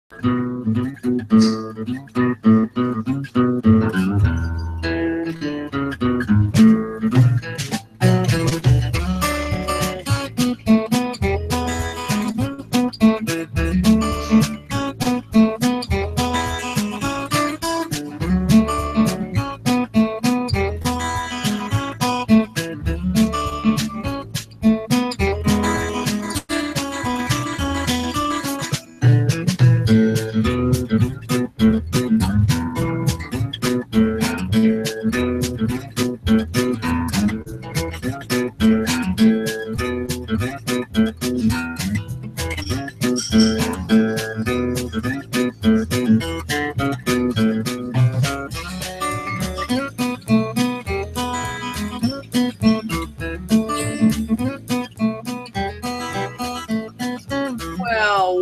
Well,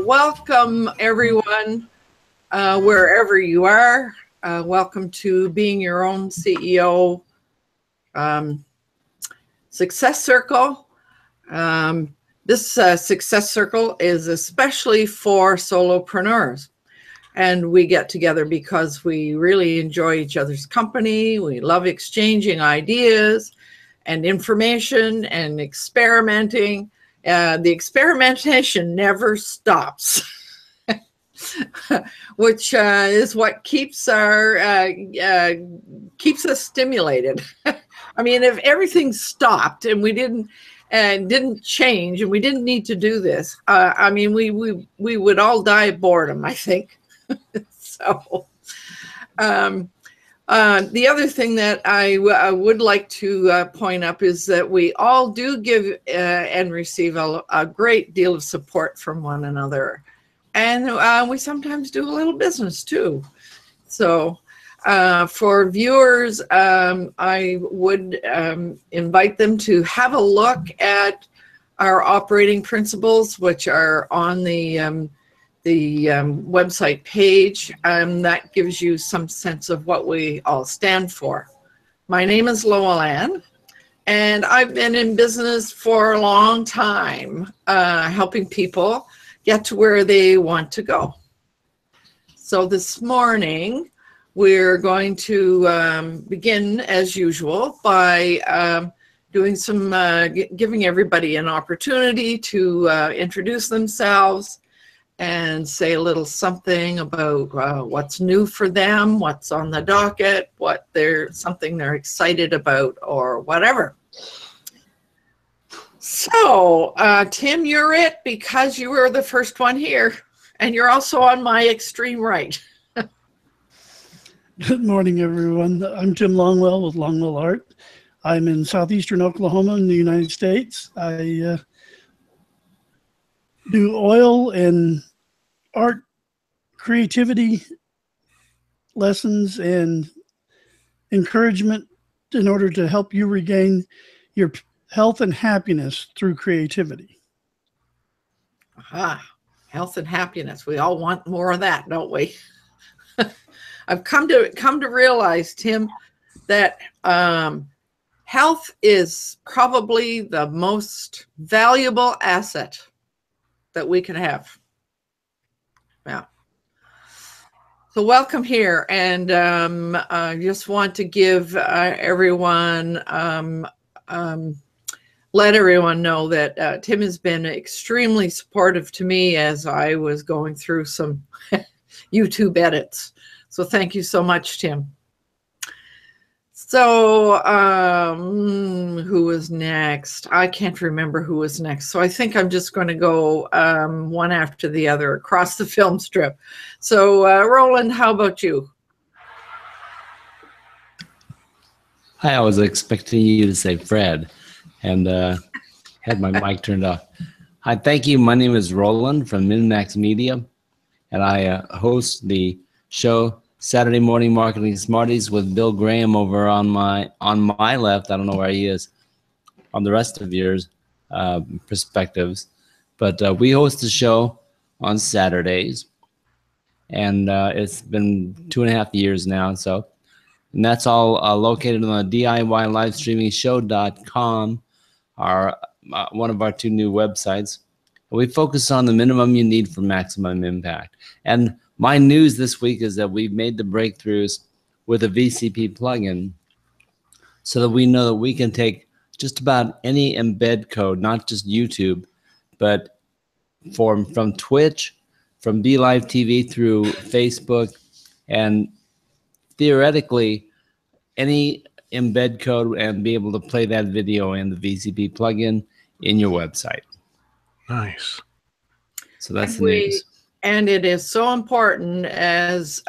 welcome everyone, wherever you are. Welcome to Being Your Own CEO Success Circle. This Success Circle is especially for solopreneurs. And we get together because we really enjoy each other's company. We love exchanging ideas and information and experimenting. The experimentation never stops, which is what keeps us stimulated. I mean, if everything stopped and we didn't change and we didn't need to do this, I mean, we would all die of boredom, I think. So, the other thing that I would like to point up is that we all do give and receive a great deal of support from one another. And we sometimes do a little business too. So for viewers, I would invite them to have a look at our operating principles, which are on the website page. That gives you some sense of what we all stand for. My name is Lowell Ann, and I've been in business for a long time, helping people get to where they want to go. So this morning, we're going to begin, as usual, by doing some, giving everybody an opportunity to introduce themselves and say a little something about what's new for them, what's on the docket, something they're excited about, or whatever. So, Tim, you're it because you were the first one here, and you're also on my extreme right. Good morning, everyone. I'm Tim Longwell with Longwell Art. I'm in southeastern Oklahoma in the United States. I do oil and art creativity lessons and encouragement in order to help you regain your health and happiness through creativity. Aha, health and happiness. We all want more of that, don't we? I've come to realize, Tim, that health is probably the most valuable asset that we can have. Yeah. So welcome here, and I just want to give everyone, let everyone know that Tim has been extremely supportive to me as I was going through some YouTube edits. So thank you so much, Tim. So who was next? I can't remember who was next. So I think I'm just going to go one after the other across the film strip. So Roland, how about you? Hi, I was expecting you to say Fred and had my mic turned off. Hi, thank you. My name is Roland from Minmax Media, and I host the show Saturday Morning Marketing Smarties with Bill Graham over on my left. I don't know where he is on the rest of yours perspectives, but we host the show on Saturdays, and it's been 2.5 years now. So, and that's all located on the DIYLivestreamingshow.com, our one of our 2 new websites. We focus on the minimum you need for maximum impact. And my news this week is that we've made the breakthroughs with a VCP plugin so that we know that we can take just about any embed code, not just YouTube, but from Twitch, from BeLive TV through Facebook, and theoretically any embed code, and be able to play that video in the VCP plugin in your website. Nice. So that's the news. And it is so important, as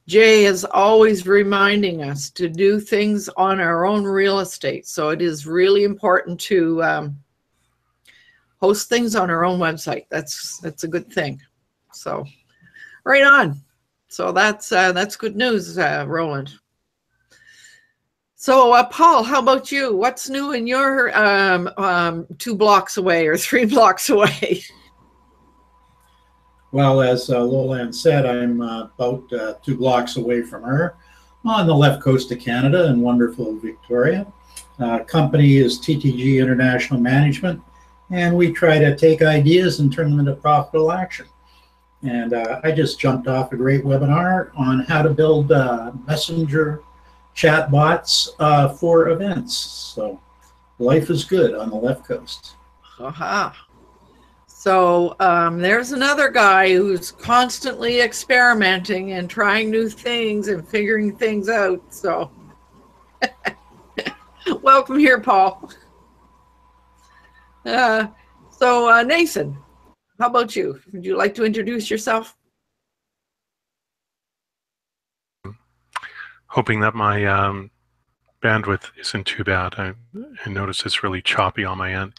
Jay is always reminding us, to do things on our own real estate. So it is really important to host things on our own website. That's a good thing. So right on. So that's good news, Roland. So Paul, how about you? What's new in your 2 blocks away or 3 blocks away? Well, as Lolan said, I'm about 2 blocks away from her on the left coast of Canada in wonderful Victoria. Company is TTG International Management, and we try to take ideas and turn them into profitable action. And I just jumped off a great webinar on how to build messenger chat bots for events. So life is good on the left coast. Aha. So there's another guy who's constantly experimenting and trying new things and figuring things out. So welcome here, Paul. So Nathan, how about you? Would you like to introduce yourself? Hoping that my bandwidth isn't too bad. I notice it's really choppy on my end.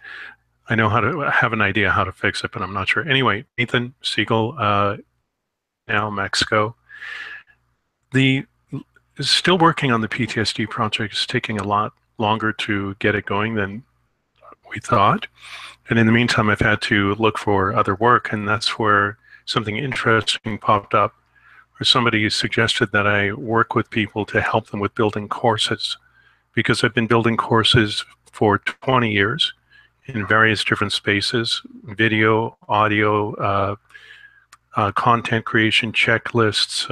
I know how to have an idea how to fix it, but I'm not sure. Anyway, Nathan Siegel, now Mexico. Still working on the PTSD project. It's taking a lot longer to get it going than we thought. And in the meantime, I've had to look for other work, and that's where something interesting popped up, where somebody suggested that I work with people to help them with building courses, because I've been building courses for 20 years in various different spaces: video, audio, content creation, checklists,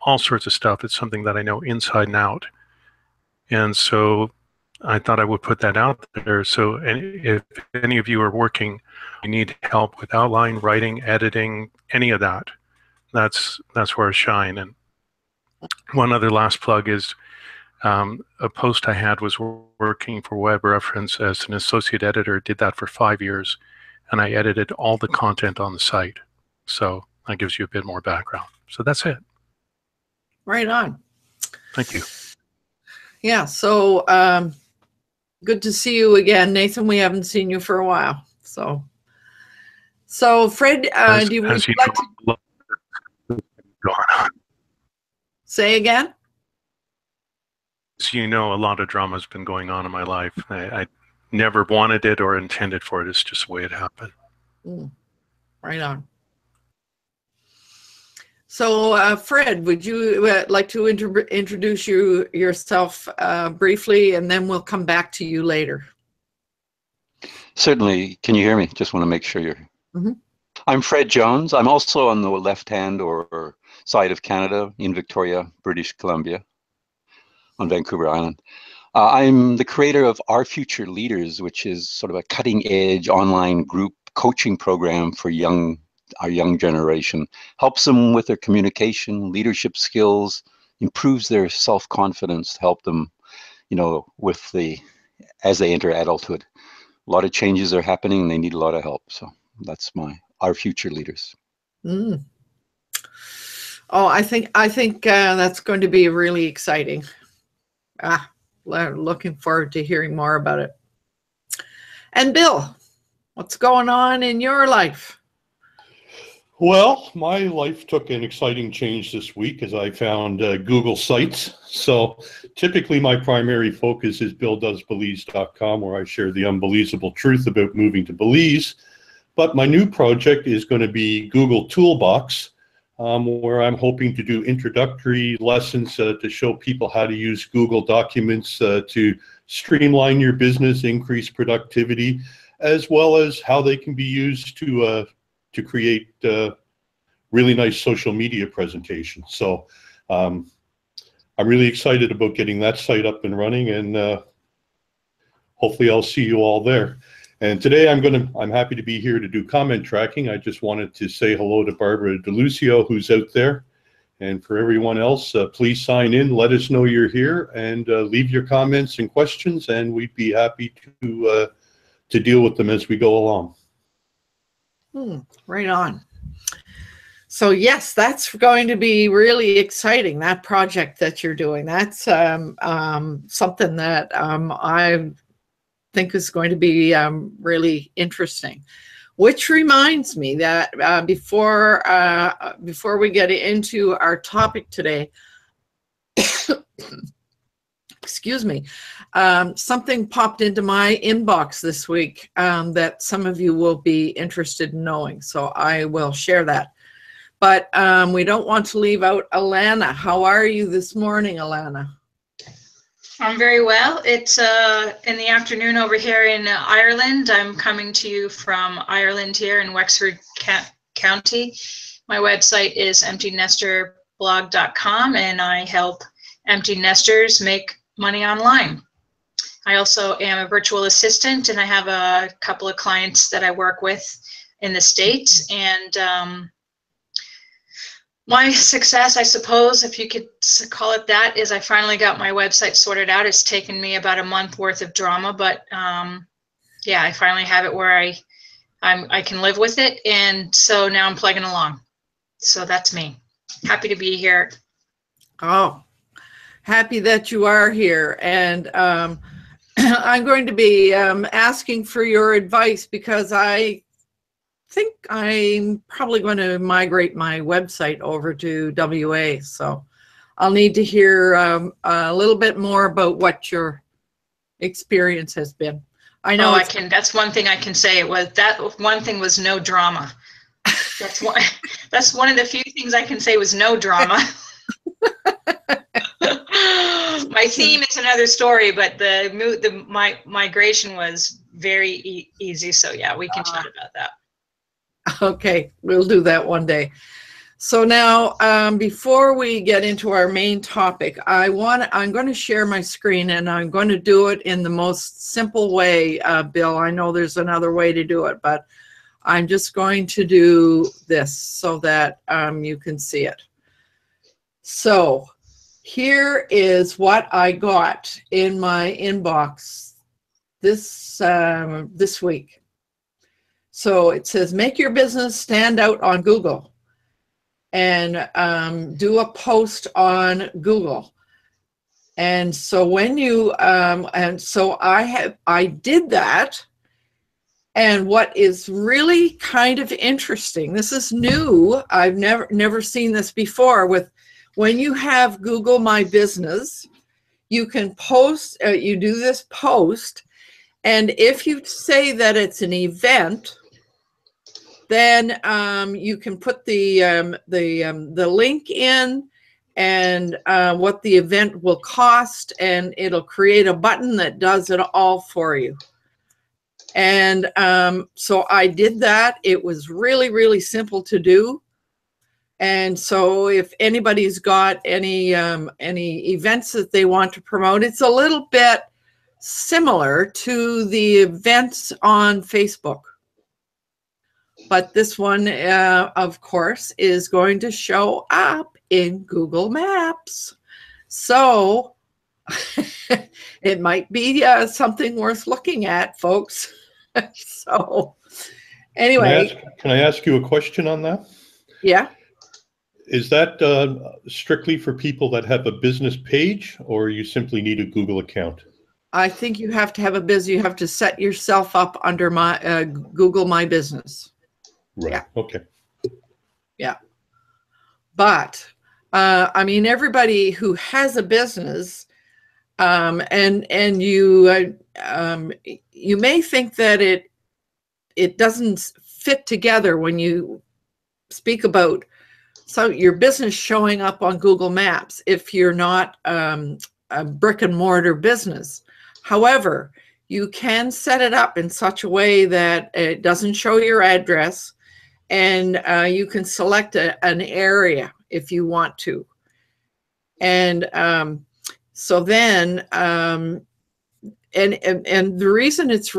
all sorts of stuff. It's something that I know inside and out. And so I thought I would put that out there. So if any of you are working, you need help with outline, writing, editing, any of that, that's where I shine. And one other last plug is a post I had was working for Web Reference as an associate editor, did that for 5 years, and I edited all the content on the site. So that gives you a bit more background. So that's it. Right on. Thank you. Yeah, so good to see you again, Nathan. We haven't seen you for a while. So Fred, do you like to say again? So you know, a lot of drama has been going on in my life. I never wanted it or intended for it. It's just the way it happened. Right on. So Fred, would you like to introduce yourself briefly, and then we'll come back to you later? Certainly. Can you hear me? Just want to make sure you're here. Mm-hmm. I'm Fred Jones. I'm also on the left-hand or side of Canada in Victoria, British Columbia, on Vancouver Island. I'm the creator of Our Future Leaders, which is sort of a cutting-edge online group coaching program for our young generation. Helps them with their communication, leadership skills, improves their self-confidence to help them, you know, as they enter adulthood. A lot of changes are happening and they need a lot of help. So that's Our Future Leaders. Oh, I think that's going to be really exciting. Looking forward to hearing more about it. And Bill, what's going on in your life? Well, my life took an exciting change this week as I found Google Sites. So typically my primary focus is BillDoesBelize.com, where I share the unbelievable truth about moving to Belize. But my new project is going to be Google Toolbox, where I'm hoping to do introductory lessons to show people how to use Google Documents to streamline your business, increase productivity, as well as how they can be used to create really nice social media presentations. So I'm really excited about getting that site up and running, and hopefully I'll see you all there. And today I'm happy to be here to do comment tracking. I just wanted to say hello to Barbara DeLucio, who's out there. And for everyone else, please sign in, let us know you're here, and leave your comments and questions, and we'd be happy to deal with them as we go along. Right on. So yes, that's going to be really exciting, that project that you're doing. That's something that I think is going to be really interesting. Which reminds me that before we get into our topic today, excuse me, something popped into my inbox this week that some of you will be interested in knowing. So I will share that. But we don't want to leave out Alana. How are you this morning, Alana? I'm very well. It's in the afternoon over here in Ireland. I'm coming to you from Ireland here in Wexford County. My website is emptynesterblog.com, and I help empty nesters make money online. I also am a virtual assistant, and I have a couple of clients that I work with in the States. And my success, I suppose, if you could call it that, is I finally got my website sorted out. It's taken me about a month worth of drama, but yeah, I finally have it where I can live with it. And so now I'm plugging along. So that's me. Happy to be here. Oh, happy that you are here. And I'm going to be asking for your advice, because I think I'm probably going to migrate my website over to WA. So I'll need to hear a little bit more about what your experience has been. I know that's one thing I can say. That one thing was no drama. That's one of the few things I can say was no drama. My theme is another story, but my migration was very easy. So yeah, we can chat about that. Okay, we'll do that one day. So now, before we get into our main topic, I'm going to share my screen, and I'm going to do it in the most simple way, Bill. I know there's another way to do it, but I'm just going to do this so that you can see it. So here is what I got in my inbox this week. So it says, make your business stand out on Google, and do a post on Google. And so when you, and so I did that. And what is really kind of interesting, this is new, I've never seen this before, with when you have Google My Business, you can post, you do this post, and if you say that it's an event, then you can put the link in, and what the event will cost, and it'll create a button that does it all for you. And so I did that. It was really, really simple to do. And so if anybody's got any events that they want to promote, it's a little bit similar to the events on Facebook. But this one, of course, is going to show up in Google Maps. So it might be something worth looking at, folks. So anyway. Can I ask you a question on that? Yeah. Is that strictly for people that have a business page, or you simply need a Google account? I think you have to have a business. You have to set yourself up under my Google My Business. Right. Yeah. Okay. Yeah. But I mean, everybody who has a business, and you you may think that it doesn't fit together when you speak about your business showing up on Google Maps if you're not a brick and mortar business. However, you can set it up in such a way that it doesn't show your address, and you can select an area if you want to. And so then, and the reason it's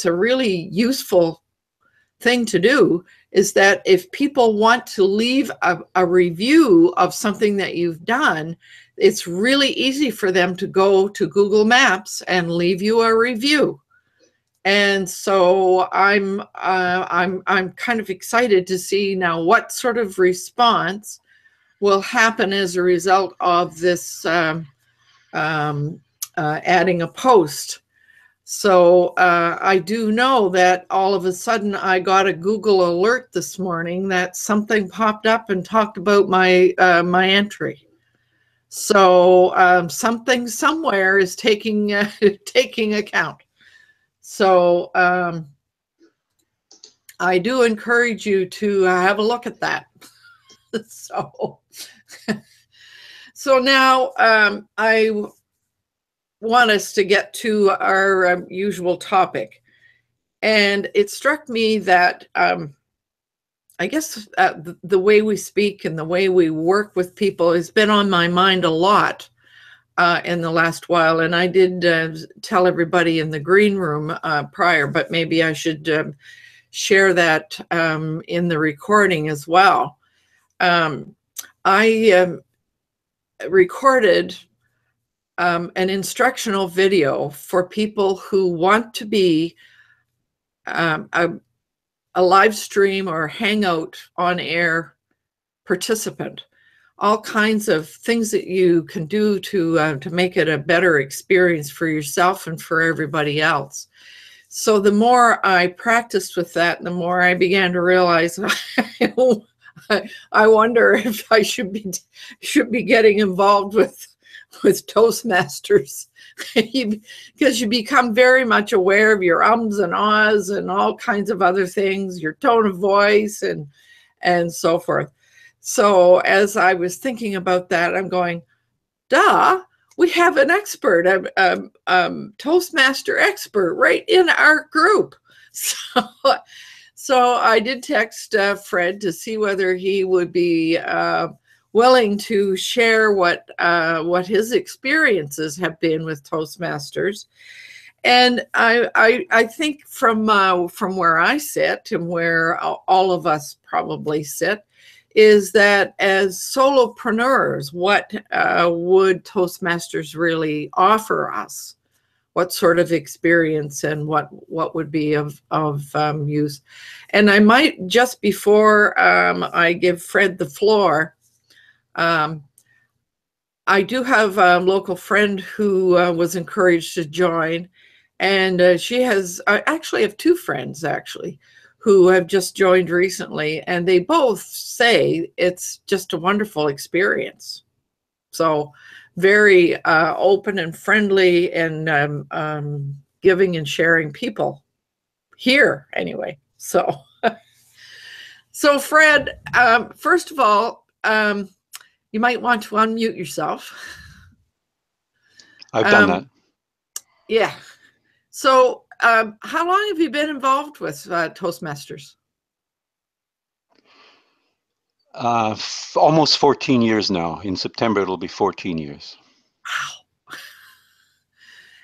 a really useful thing to do is that if people want to leave a review of something that you've done, it's really easy for them to go to Google Maps and leave you a review. And so I'm kind of excited to see now what sort of response will happen as a result of this adding a post. So I do know that all of a sudden I got a Google alert this morning that something popped up and talked about my my entry. So something somewhere is taking taking account. So I do encourage you to have a look at that. So now I want us to get to our usual topic. And it struck me that I guess the way we speak and the way we work with people has been on my mind a lot in the last while. And I did tell everybody in the green room prior, but maybe I should share that in the recording as well. I recorded an instructional video for people who want to be a live stream or hangout on air participant. All kinds of things that you can do to make it a better experience for yourself and for everybody else. So the more I practiced with that, the more I began to realize I wonder if I should be getting involved with Toastmasters, because you become very much aware of your ums and ahs and all kinds of other things, your tone of voice and so forth. So as I was thinking about that, I'm going, duh, we have an expert, a Toastmaster expert right in our group. So I did text Fred to see whether he would be willing to share what his experiences have been with Toastmasters. And I think from where I sit and where all of us probably sit is that as solopreneurs, what would Toastmasters really offer us? What sort of experience and what would be of use? And I might, just before I give Fred the floor, I do have a local friend who was encouraged to join, and she has, I actually have two friends actually who have just joined recently, and they both say it's just a wonderful experience. So very open and friendly and giving and sharing people here anyway. So, so Fred, first of all, you might want to unmute yourself. I've done that. Yeah. So how long have you been involved with Toastmasters? Almost 14 years now. In September, it'll be 14 years. Wow.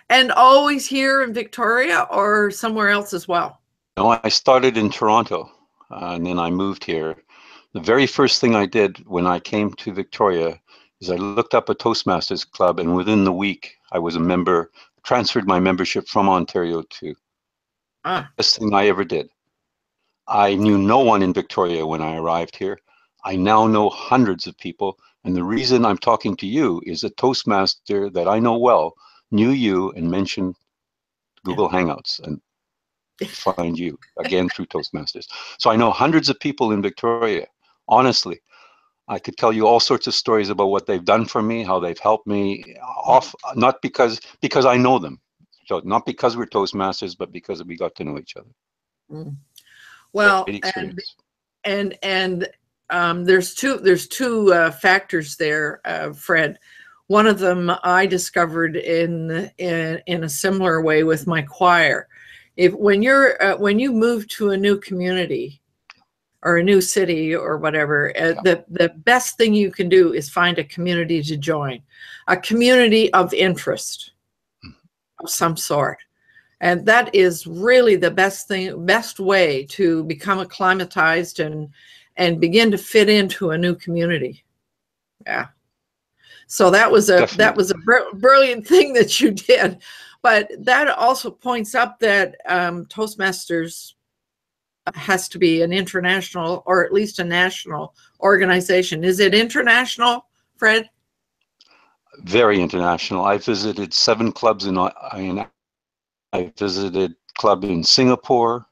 And always here in Victoria or somewhere else as well? No, I started in Toronto and then I moved here. The very first thing I did when I came to Victoria is I looked up a Toastmasters club, and within the week I was a member, transferred my membership from Ontario to the best thing I ever did. I knew no one in Victoria when I arrived here. I now know hundreds of people, and the reason I'm talking to you is a Toastmaster that I know well knew you and mentioned Google Hangouts and find you again through Toastmasters. So I know hundreds of people in Victoria. Honestly, I could tell you all sorts of stories about what they've done for me, how they've helped me off, not because I know them. So not because we're Toastmasters, but because we got to know each other. Mm. Well, and there's two factors there, Fred. One of them I discovered in a similar way with my choir. When you move to a new community or a new city or whatever, the best thing you can do is find a community to join, a community of interest of some sort. And that is really the best way to become acclimatized and begin to fit into a new community. Yeah. So that was a brilliant thing that you did. But that also points up that Toastmasters has to be an international or at least a national organization. Is it international, Fred? Very international. I visited 7 clubs I visited club in Singapore,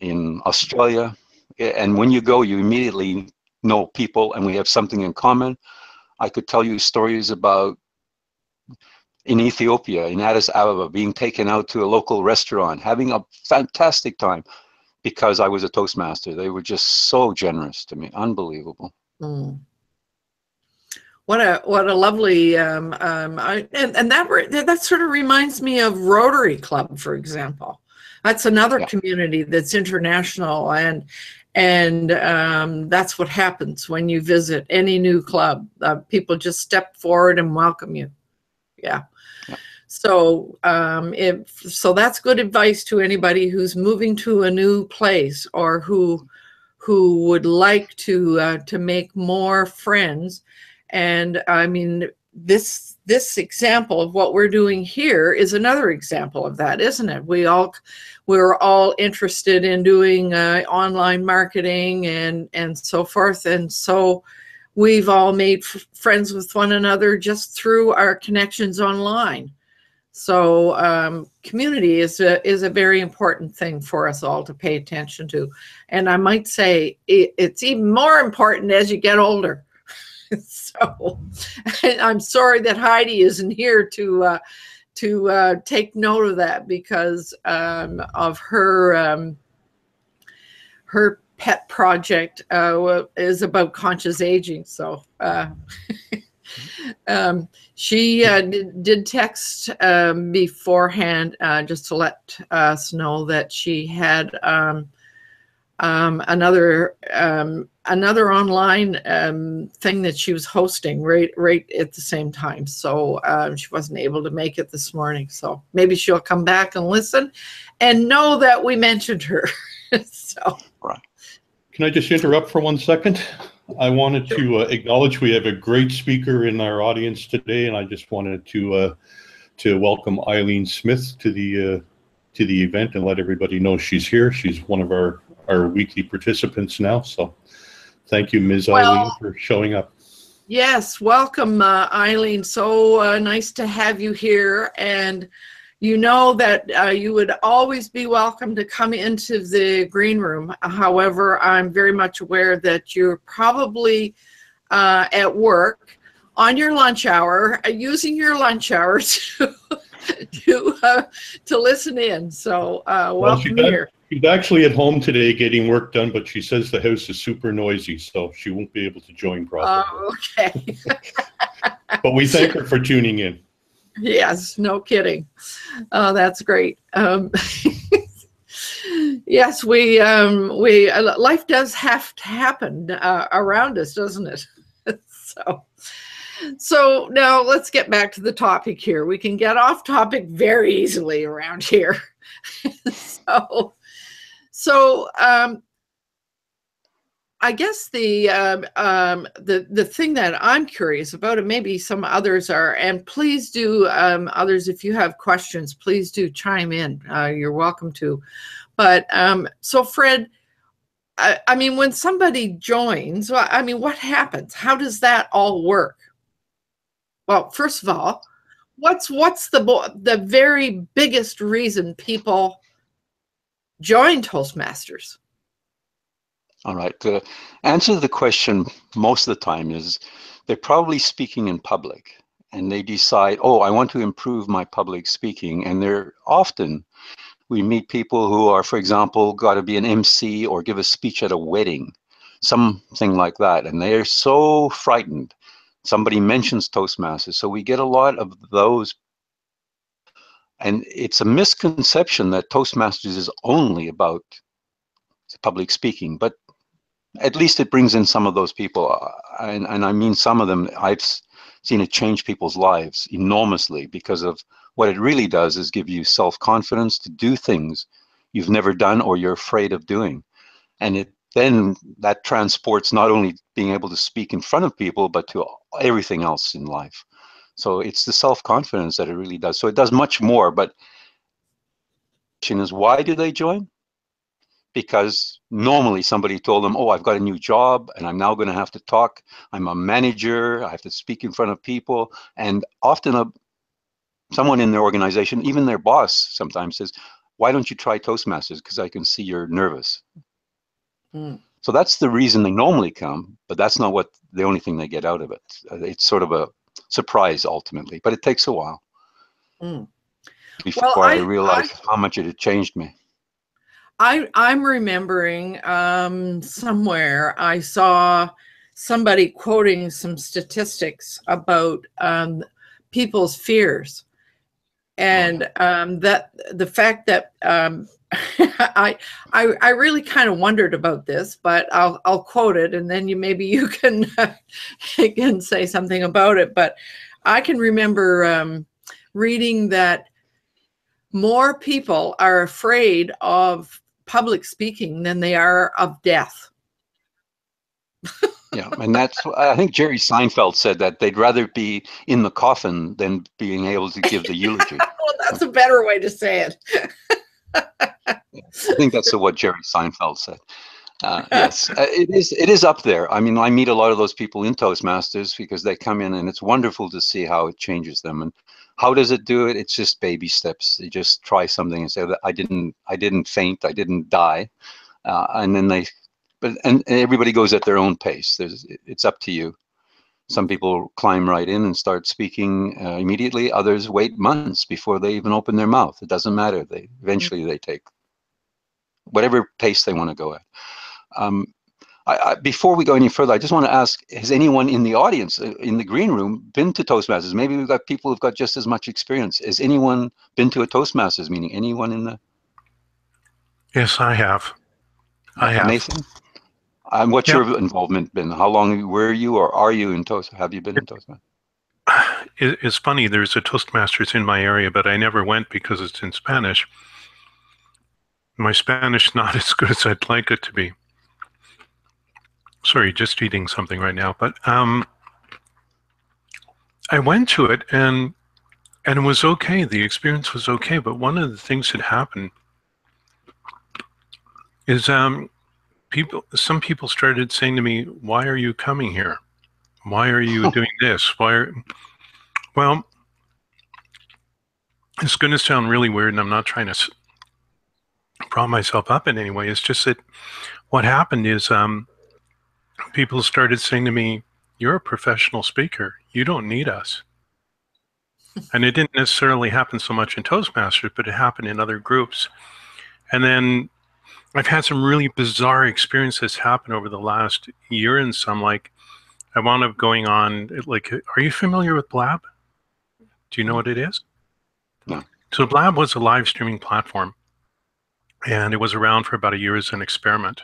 in Australia, and when you go, you immediately know people, and we have something in common. I could tell you stories about in Ethiopia, in Addis Ababa, being taken out to a local restaurant, having a fantastic time because I was a Toastmaster. They were just so generous to me, unbelievable. Mm. What a lovely and that sort of reminds me of Rotary Club, for example. That's another community that's international, and that's what happens when you visit any new club. People just step forward and welcome you. Yeah. So so that's good advice to anybody who's moving to a new place or who would like to make more friends. And I mean, this example of what we're doing here is another example of that, isn't it? We're all interested in doing online marketing and so forth, and so we've all made friends with one another just through our connections online. So community is a very important thing for us all to pay attention to, and I might say it's even more important as you get older. So I'm sorry that Heidi isn't here to take note of that because of her pet project is about conscious aging. So she did text beforehand just to let us know that she had another online thing that she was hosting right at the same time. So she wasn't able to make it this morning. So maybe she'll come back and listen and know that we mentioned her. So. Right. Can I just interrupt for 1 second? I wanted to acknowledge we have a great speaker in our audience today, and I just wanted to welcome Eileen Smith to the event and let everybody know she's here. She's one of our weekly participants now. So thank you, Ms. Eileen, for showing up. Yes, welcome, Eileen. So nice to have you here. And you know that you would always be welcome to come into the green room. However, I'm very much aware that you're probably at work on your lunch hour, using your lunch hour to listen in. So welcome here. She's actually at home today getting work done, but she says the house is super noisy, so she won't be able to join properly. Oh, okay. But we thank her for tuning in. Yes, no kidding. Oh, that's great. Yes, life does have to happen around us, doesn't it? So now let's get back to the topic here. We can get off topic very easily around here. So I guess the thing that I'm curious about, and maybe some others are, and please do, others, if you have questions, please do chime in. You're welcome to. But so Fred, I mean, when somebody joins, I mean, what happens? How does that all work? Well, first of all, what's the very biggest reason people join Toastmasters? All right. To answer the question most of the time is they're probably speaking in public and they decide, oh, I want to improve my public speaking. And we meet people who are, for example, got to be an MC or give a speech at a wedding, something like that. And they're so frightened somebody mentions Toastmasters. So we get a lot of those. And it's a misconception that Toastmasters is only about public speaking, but at least it brings in some of those people. And I mean, some of them, I've seen it change people's lives enormously, because of what it really does is give you self-confidence to do things you've never done or you're afraid of doing. And then that transports not only being able to speak in front of people, but to everything else in life. So it's the self-confidence that it really does. So it does much more, but the question is, why do they join? Because normally somebody told them, oh, I've got a new job and I'm now going to have to talk. I'm a manager. I have to speak in front of people. And often someone in their organization, even their boss sometimes says, why don't you try Toastmasters? Because I can see you're nervous. So that's the reason they normally come, but that's not what the only thing they get out of it. It's sort of a surprise ultimately, but it takes a while before I realized how much it had changed me. I'm remembering somewhere I saw somebody quoting some statistics about people's fears, and that the fact that I really kind of wondered about this, but I'll quote it, and then maybe you can can say something about it. But I can remember reading that more people are afraid of public speaking than they are of death. Yeah, and I think Jerry Seinfeld said that they'd rather be in the coffin than being able to give the eulogy. Well, that's a better way to say it. I think that's what Jerry Seinfeld said. Yes, it is up there. I mean, I meet a lot of those people in Toastmasters because they come in and it's wonderful to see how it changes them. And how does it do it? It's just baby steps. You just try something and say that I didn't faint, I didn't die, and then and everybody goes at their own pace. It's up to you. Some people climb right in and start speaking immediately. Others wait months before they even open their mouth. It doesn't matter. Eventually they take whatever pace they want to go at. Before we go any further, I just want to ask, has anyone in the audience, in the green room, been to Toastmasters? Maybe we've got people who've got just as much experience. Has anyone been to a Toastmasters meeting? Anyone in the... Yes, I have. Nathan? What's your involvement been? How long were you or are you in Toastmasters? Have you been in Toastmasters? It's funny, there's a Toastmasters in my area, but I never went because it's in Spanish. My Spanish is not as good as I'd like it to be. Sorry, just eating something right now. But I went to it and it was okay. The experience was okay. But one of the things that happened is some people started saying to me, why are you coming here? Why are you doing this? Well, it's going to sound really weird, and I'm not trying to prop myself up in any way. It's just that what happened is people started saying to me, you're a professional speaker. You don't need us. And it didn't necessarily happen so much in Toastmasters, but it happened in other groups. And then I've had some really bizarre experiences happen over the last year and some, like I wound up going on, like, are you familiar with Blab? Do you know what it is? No. So Blab was a live streaming platform, and it was around for about a year as an experiment.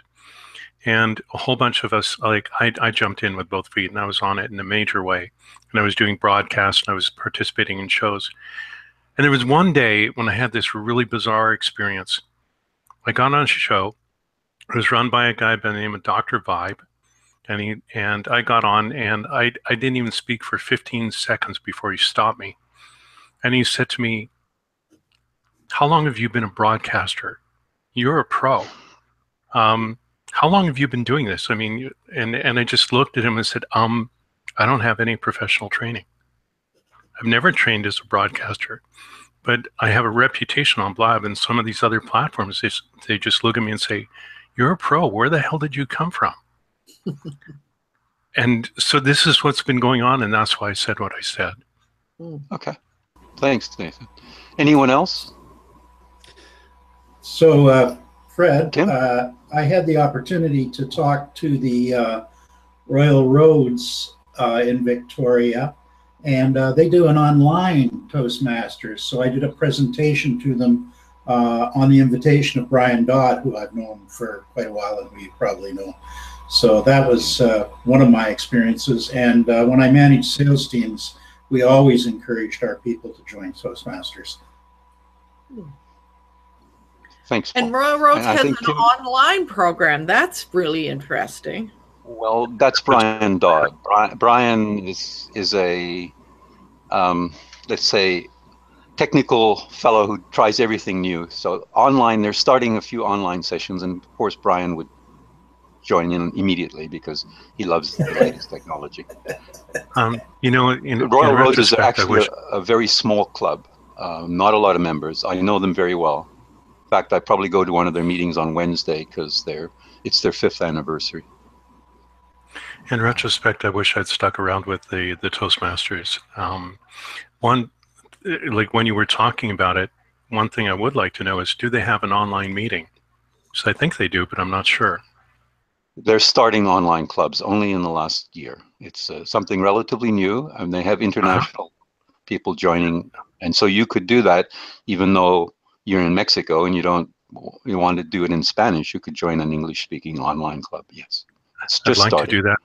And a whole bunch of us, like I jumped in with both feet, and I was on it in a major way. And I was doing broadcasts, and I was participating in shows. And there was one day when I had this really bizarre experience. I got on a show. It was run by a guy by the name of Dr. Vibe. And I got on, and I didn't even speak for 15 seconds before he stopped me. And he said to me, how long have you been a broadcaster? You're a pro. How long have you been doing this? I mean, and I just looked at him and said, I don't have any professional training. I've never trained as a broadcaster, but I have a reputation on Blab, and some of these other platforms, they just look at me and say, you're a pro. Where the hell did you come from? And so this is what's been going on, and that's why I said what I said. Okay. Thanks, Nathan. Anyone else? So, Fred, Tim? I had the opportunity to talk to the Royal Roads in Victoria, and they do an online Toastmasters. So I did a presentation to them on the invitation of Brian Dodd, who I've known for quite a while and who you probably know. So that was one of my experiences. And when I managed sales teams, we always encouraged our people to join Toastmasters. Thanks. And Royal Roads has an online program. That's really interesting. Well, that's Brian Dodd. Brian is a, let's say, technical fellow who tries everything new. So online, they're starting a few online sessions, and of course, Brian would join in immediately because he loves the latest technology. You know, in Royal Roads is retrospect, actually a very small club, not a lot of members. I know them very well. In fact, I probably go to one of their meetings on Wednesday because it's their 5th anniversary. In retrospect, I wish I'd stuck around with the Toastmasters. Like when you were talking about it, one thing I would like to know is, do they have an online meeting? So I think they do, but I'm not sure. They're starting online clubs only in the last year. It's something relatively new, and they have international people joining. And so you could do that even though you're in Mexico and you want to do it in Spanish. You could join an English-speaking online club. Yes, it's just I'd like started. to do that.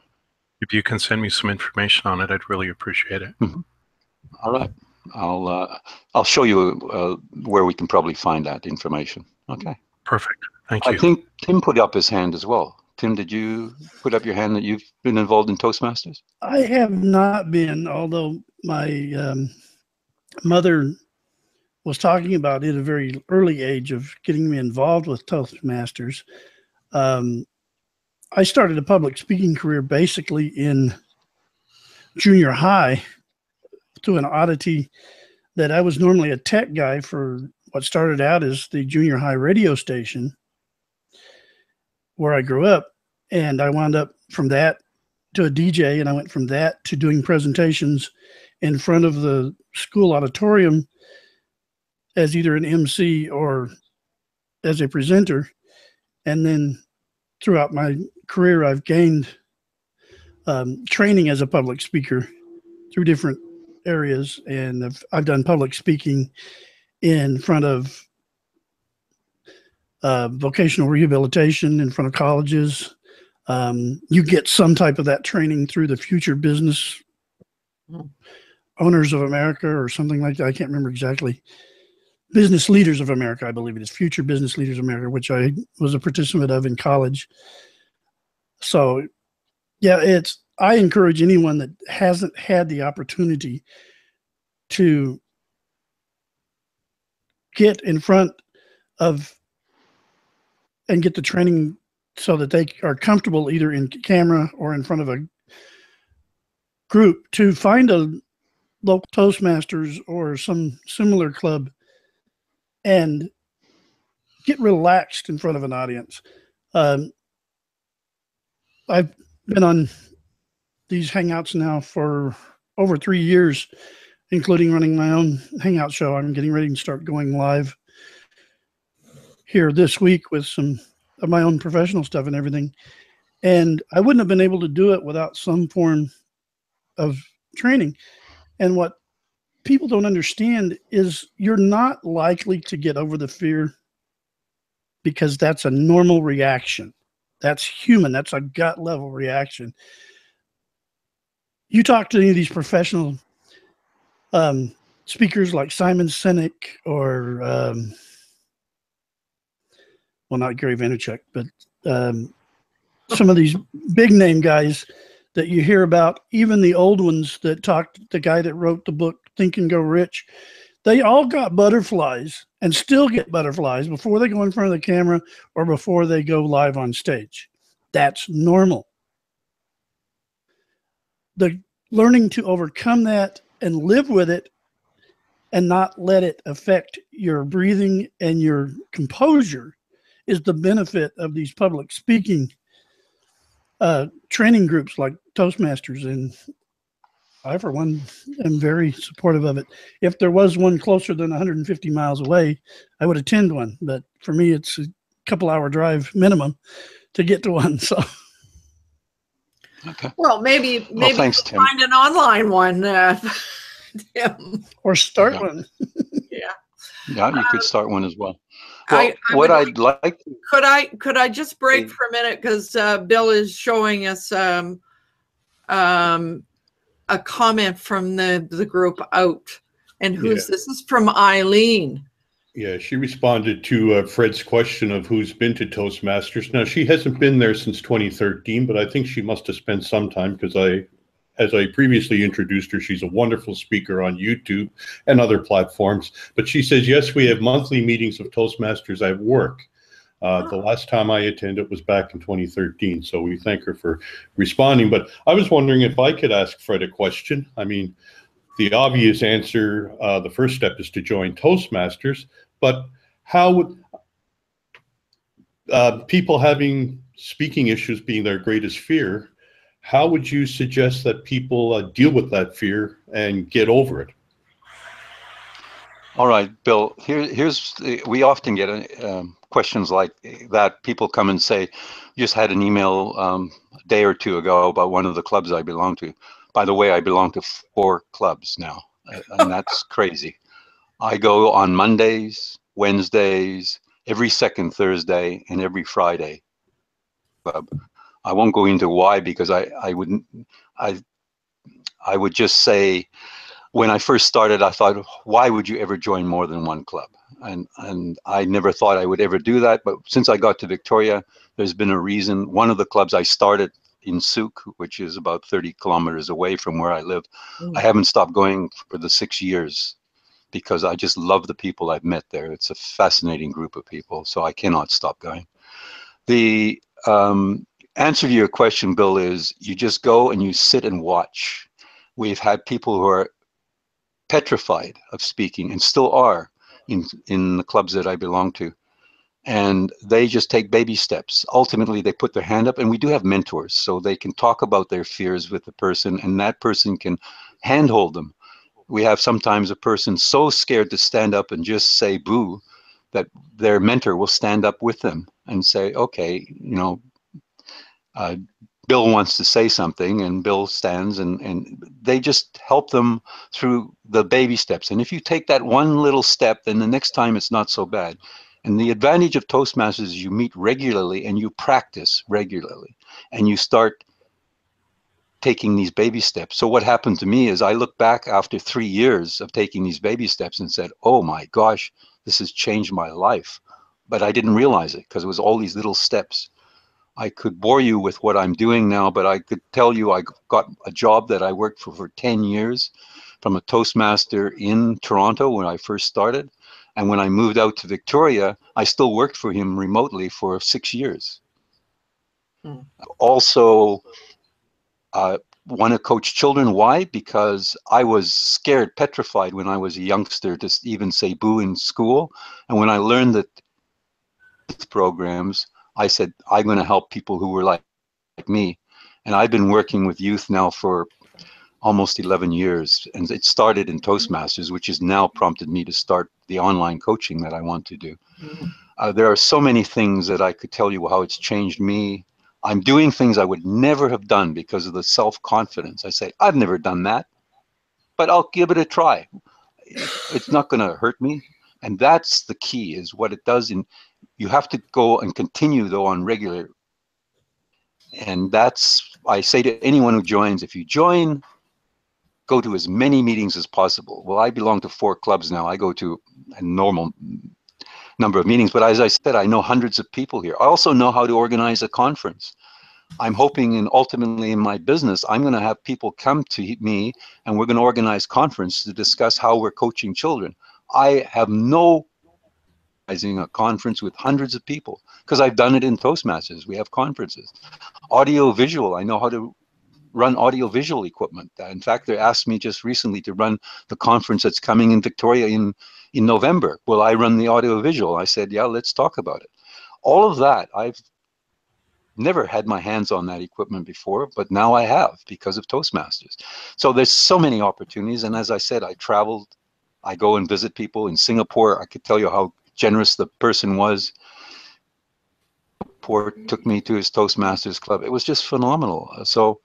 If you can send me some information on it, I'd really appreciate it. Mm-hmm. All right, I'll show you where we can probably find that information. Okay. Perfect. Thank you. I think Tim put up his hand as well. Tim, did you put up your hand that you've been involved in Toastmasters? I have not been, although my mother was talking about it at a very early age of getting me involved with Toastmasters. I started a public speaking career basically in junior high to an oddity that I was normally a tech guy for what started out as the junior high radio station where I grew up. And I wound up from that to a DJ, and I went from that to doing presentations in front of the school auditorium as either an MC or as a presenter. And then throughout my career, I've gained training as a public speaker through different areas. And I've done public speaking in front of vocational rehabilitation, in front of colleges. You get some type of that training through the Future Business Owners of America or something like that. I can't remember exactly. Business Leaders of America, I believe it is. Future Business Leaders of America, which I was a participant of in college. So, yeah, I encourage anyone that hasn't had the opportunity to get in front of and get the training so that they are comfortable either in camera or in front of a group, to find a local Toastmasters or some similar club and get relaxed in front of an audience. I've been on these Hangouts now for over 3 years, including running my own Hangout show. I'm getting ready to start going live here this week with some of my own professional stuff and everything. And I wouldn't have been able to do it without some form of training. And what people don't understand is you're not likely to get over the fear because that's a normal reaction. That's human. That's a gut level reaction. You talk to any of these professional speakers like Simon Sinek or well, not Gary Vaynerchuk, but some of these big name guys that you hear about, even the old ones that talked, the guy that wrote the book Think and Go Rich, they all got butterflies and still get butterflies before they go in front of the camera or before they go live on stage. That's normal. The learning to overcome that and live with it and not let it affect your breathing and your composure is the benefit of these public speaking training groups like Toastmasters. And I, for one, am very supportive of it. If there was one closer than 150 miles away, I would attend one. But for me, it's a couple-hour drive minimum to get to one. So, Okay. Well, maybe Well, thanks, we'll Tim. find an online one, Tim. Or start Yeah. one. Yeah. Yeah, you could start one as well. I Well, what I'd like to could I just break for a minute, because Bill is showing us a comment from the group out. And who's Yeah. this? Is from Eileen. Yeah, she responded to Fred's question of who's been to Toastmasters. Now, she hasn't been there since 2013, but I think she must have spent some time because as I previously introduced her, she's a wonderful speaker on YouTube and other platforms. But she says, yes, we have monthly meetings of Toastmasters at work. The last time I attended was back in 2013. So we thank her for responding. But I was wondering if I could ask Fred a question. I mean, the obvious answer, the first step is to join Toastmasters. But how would people having speaking issues being their greatest fear, how would you suggest that people deal with that fear and get over it? All right, Bill, we often get questions like that. People come and say, just had an email a day or two ago about one of the clubs I belong to. By the way, I belong to 4 clubs now, and that's crazy. I go on Mondays, Wednesdays, every second Thursday, and every Friday club. I won't go into why, because I would just say, when I first started, I thought, why would you ever join more than one club? And I never thought I would ever do that. But since I got to Victoria, there's been a reason. One of the clubs I started in Souk, which is about 30 kilometers away from where I live, I haven't stopped going for the 6 years, because I just love the people I've met there. It's a fascinating group of people, so I cannot stop going. The answer to your question, Bill, is you just go and you sit and watch. We've had people who are petrified of speaking, and still are in the clubs that I belong to. And they just take baby steps. Ultimately, they put their hand up, and we do have mentors, so they can talk about their fears with the person, and that person can handhold them. We have sometimes a person so scared to stand up and just say boo that their mentor will stand up with them and say, okay, Bill wants to say something, and Bill stands, and they just help them through the baby steps. And if you take that one little step, then the next time it's not so bad. And the advantage of Toastmasters is you meet regularly and you practice regularly, and you start taking these baby steps. So what happened to me is I look back after 3 years of taking these baby steps and said, oh my gosh, this has changed my life. But I didn't realize it, because it was all these little steps. I could bore you with what I'm doing now, but I could tell you I got a job that I worked for 10 years from a Toastmaster in Toronto when I first started. And when I moved out to Victoria, I still worked for him remotely for 6 years. Also, want to coach children. Why? Because I was scared, petrified when I was a youngster to even say boo in school. And when I learned that programs, I said, I'm going to help people who were like me. And I've been working with youth now for almost 11 years. And it started in Toastmasters, which has now prompted me to start the online coaching that I want to do. There are so many things that I could tell you how it's changed me. I'm doing things I would never have done because of the self-confidence. I say, I've never done that, but I'll give it a try. It's not going to hurt me. And that's the key, is what it does. You have to go and continue, though, on regular. And that's, I say to anyone who joins, if you join, go to as many meetings as possible. Well, I belong to 4 clubs now. I go to a normal number of meetings, but as I said, I know hundreds of people here. I also know how to organize a conference. I'm hoping, and ultimately in my business, I'm going to have people come to me, and we're going to organize conferences to discuss how we're coaching children. I have no organizing a conference with hundreds of people, because I've done it in Toastmasters. We have conferences. Audio visual, I know how to run audio visual equipment. In fact, they asked me just recently to run the conference that's coming in Victoria in November. Will I run the audio visual? I said, yeah, let's talk about it. All of that, I've never had my hands on that equipment before, but now I have because of Toastmasters. So there's so many opportunities. And as I said, I traveled, I go and visit people in Singapore. I could tell you how generous the person was. support, took me to his Toastmasters club. It was just phenomenal. So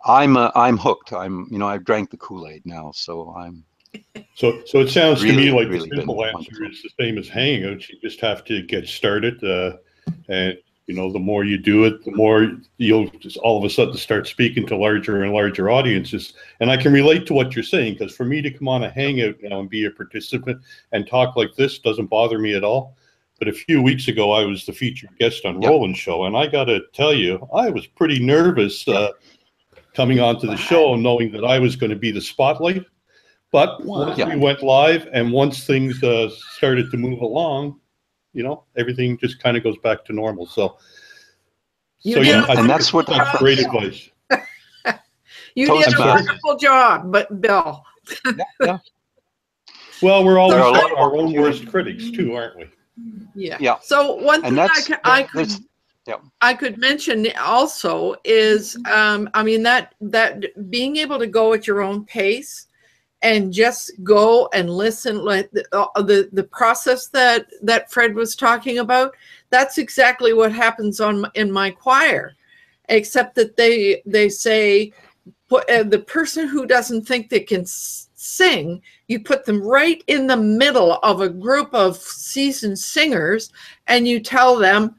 I'm hooked. I've drank the Kool-Aid now, so I'm. So it sounds to me like the really simple answer wonderful. is the same as Hangouts. You just have to get started, and the more you do it, the more you'll just all of a sudden start speaking to larger and larger audiences. And I can relate to what you're saying, because for me to come on a Hangout now and be a participant and talk like this doesn't bother me at all. But a few weeks ago, I was the featured guest on Roland's show, and I got to tell you, I was pretty nervous coming onto the show, knowing that I was going to be the spotlight. But once we went live and once things started to move along, everything just kind of goes back to normal. So and that's what that's great advice. You did a wonderful job, but Bill. Yeah. Well, we're always our own worst critics too, aren't we? Yeah. So one thing I could mention also is, that being able to go at your own pace and just go and listen, like the process that Fred was talking about, that's exactly what happens in my choir, except that they say, the person who doesn't think they can sing, you put them right in the middle of a group of seasoned singers, and you tell them,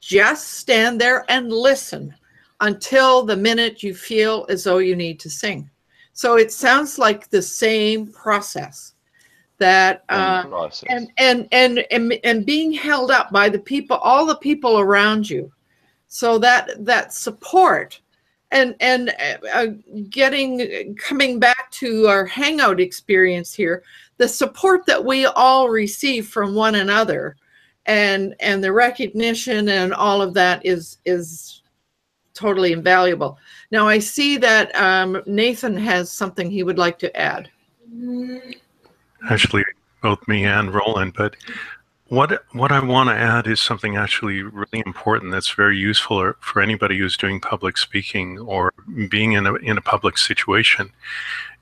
just stand there and listen until the minute you feel as though you need to sing. So it sounds like the same process, that and being held up by the people, all the people around you, so that support. And coming back to our Hangout experience here, the support that we all receive from one another, and the recognition and all of that is totally invaluable. Now I see that Nathan has something he would like to add. Actually, both me and Roland, but what I want to add is something actually really important that's very useful for anybody who's doing public speaking or being in a public situation.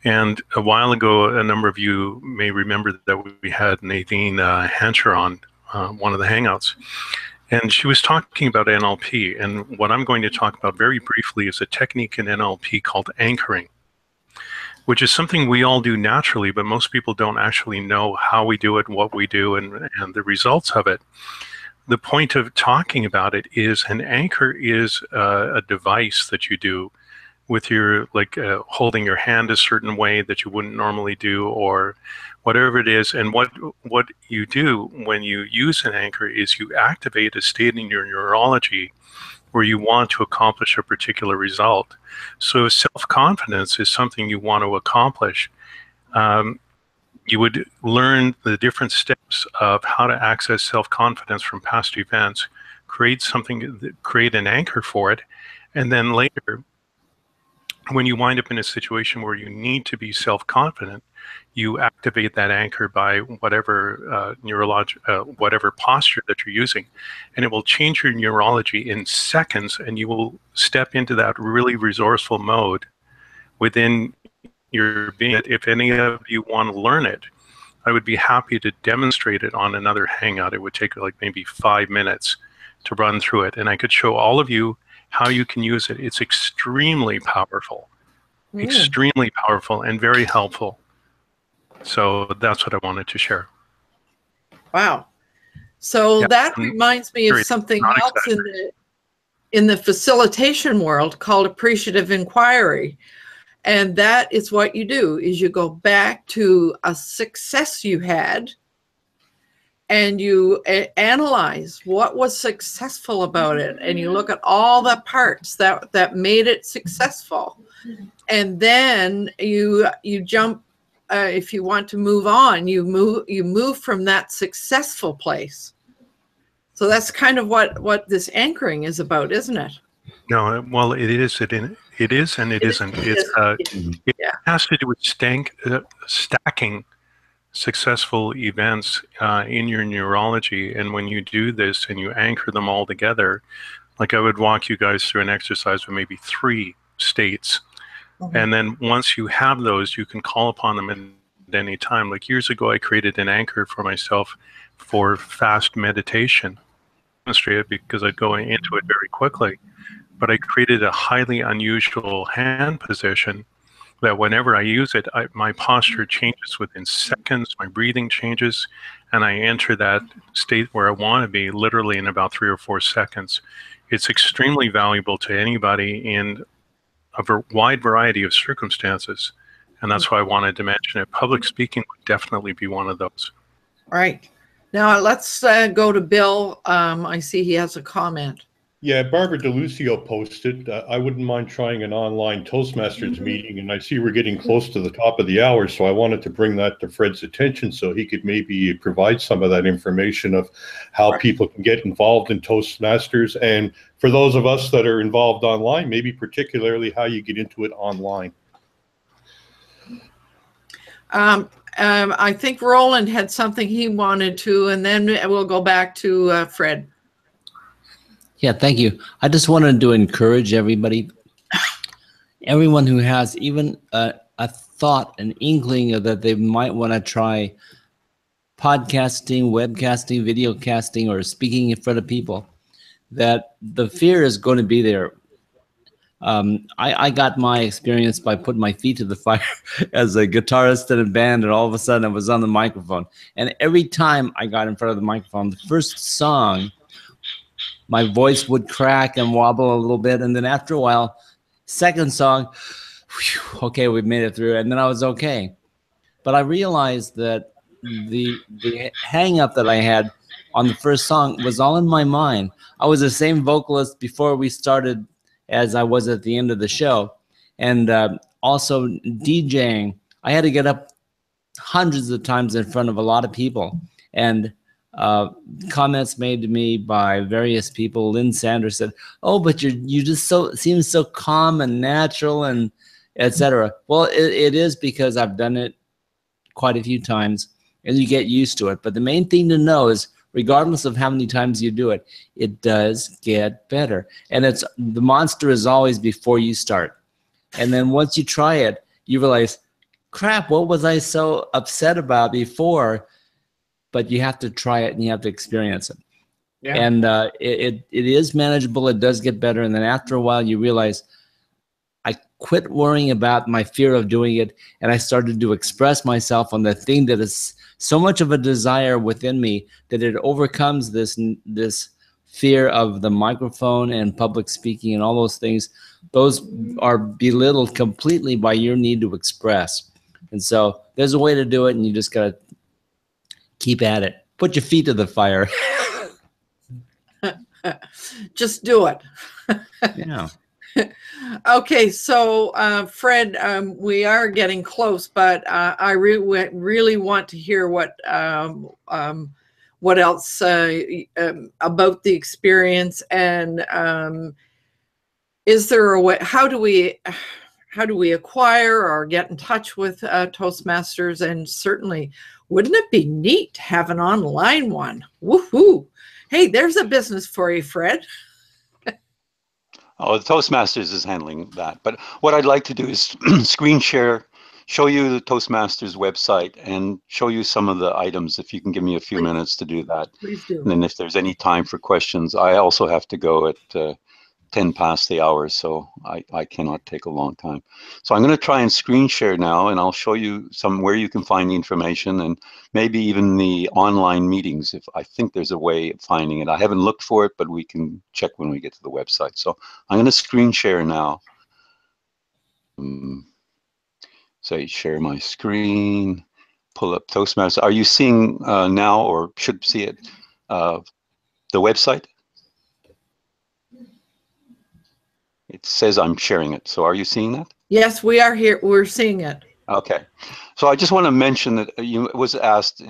And a while ago, a number of you may remember that we had Nadine Hancher on one of the Hangouts. And she was talking about NLP. And what I'm going to talk about very briefly is a technique in NLP called anchoring, which is something we all do naturally, but most people don't actually know how we do it, what we do, and the results of it. The point of talking about it is an anchor is a device that you do with your, holding your hand a certain way that you wouldn't normally do, or whatever it is. And what you do when you use an anchor is you activate a state in your neurology where you want to accomplish a particular result. So self-confidence is something you want to accomplish. You would learn the different steps of how to access self-confidence from past events, create an anchor for it, and then later, when you wind up in a situation where you need to be self-confident, you activate that anchor by whatever whatever posture that you're using, and it will change your neurology in seconds, and you will step into that really resourceful mode within your being. If any of you want to learn it, I would be happy to demonstrate it on another Hangout. It would take maybe 5 minutes to run through it, and I could show all of you how you can use it. It's extremely powerful, extremely powerful, and very helpful. So that's what I wanted to share. Wow. So that reminds me of something else in the facilitation world called appreciative inquiry. And that is what you do, is you go back to a success you had, and you analyze what was successful about it, and you look at all the parts that made it successful, and then you jump. If you want to move on, you move from that successful place. So that's kind of what this anchoring is about, isn't it? No, well, it is, and it isn't. It has to do with stacking successful events in your neurology. And when you do this and you anchor them all together, like I would walk you guys through an exercise with maybe 3 states. And then once you have those, you can call upon them at any time. Like years ago, I created an anchor for myself for fast meditation. demonstrate it because I'd go into it very quickly. But I created a highly unusual hand position that whenever I use it, my posture changes within seconds, my breathing changes, and I enter that state where I want to be literally in about 3 or 4 seconds. It's extremely valuable to anybody in a wide variety of circumstances, and that's why I wanted to mention it. Public speaking would definitely be one of those. Right. Now let's go to Bill. I see he has a comment. Yeah, Barbara DeLucio posted, I wouldn't mind trying an online Toastmasters meeting, and I see we're getting close to the top of the hour, so I wanted to bring that to Fred's attention so he could maybe provide some of that information of how people can get involved in Toastmasters, and for those of us that are involved online, maybe particularly how you get into it online. I think Roland had something he wanted to, and then we'll go back to Fred. Yeah, thank you. I just wanted to encourage everybody, everyone who has even a thought, an inkling of that they might want to try podcasting, webcasting, video casting, or speaking in front of people, that the fear is going to be there. I got my experience by putting my feet to the fire as a guitarist in a band, and all of a sudden I was on the microphone. And every time I got in front of the microphone, the first song, my voice would crack and wobble a little bit. And then after a while, second song, whew, okay, we made it through. And then I was okay. But I realized that the hang up that I had on the first song was all in my mind. I was the same vocalist before we started as I was at the end of the show. And also DJing, I had to get up hundreds of times in front of a lot of people. And comments made to me by various people. Lynn Sanders said, "Oh, but you just seem so calm and natural," and etc. Well, it is because I've done it quite a few times, and you get used to it. But the main thing to know is, regardless of how many times you do it, it does get better. And the monster is always before you start. And then once you try it, you realize, crap, what was I so upset about before? But you have to try it and you have to experience it. Yeah. And it is manageable. It does get better. And then after a while, you realize, I quit worrying about my fear of doing it, and I started to express myself on the thing that is so much of a desire within me that it overcomes this fear of the microphone and public speaking and all those things. Those are belittled completely by your need to express. And so there's a way to do it, and you just got to keep at it. Put your feet to the fire. Just do it. Yeah. Okay, so Fred, we are getting close, but I really want to hear what else about the experience, and is there a way? How do we acquire or get in touch with Toastmasters? And certainly, wouldn't it be neat to have an online one? Woohoo! Hey, there's a business for you, Fred. Oh, the Toastmasters is handling that. But what I'd like to do is screen share, show you the Toastmasters website, and show you some of the items, if you can give me a few minutes to do that. Please do. And then if there's any time for questions, I also have to go at 10 past the hour, so I cannot take a long time. So I'm going to try and screen share now, and I'll show you where you can find the information, and maybe even the online meetings, if I think there's a way of finding it. I haven't looked for it, but we can check when we get to the website. So I'm going to screen share now. Say share my screen, pull up Toastmasters. Are you seeing now, or should see it, the website? It says I'm sharing it. So are you seeing that? Yes, we are here. We're seeing it. Okay. So I just want to mention that it was asked,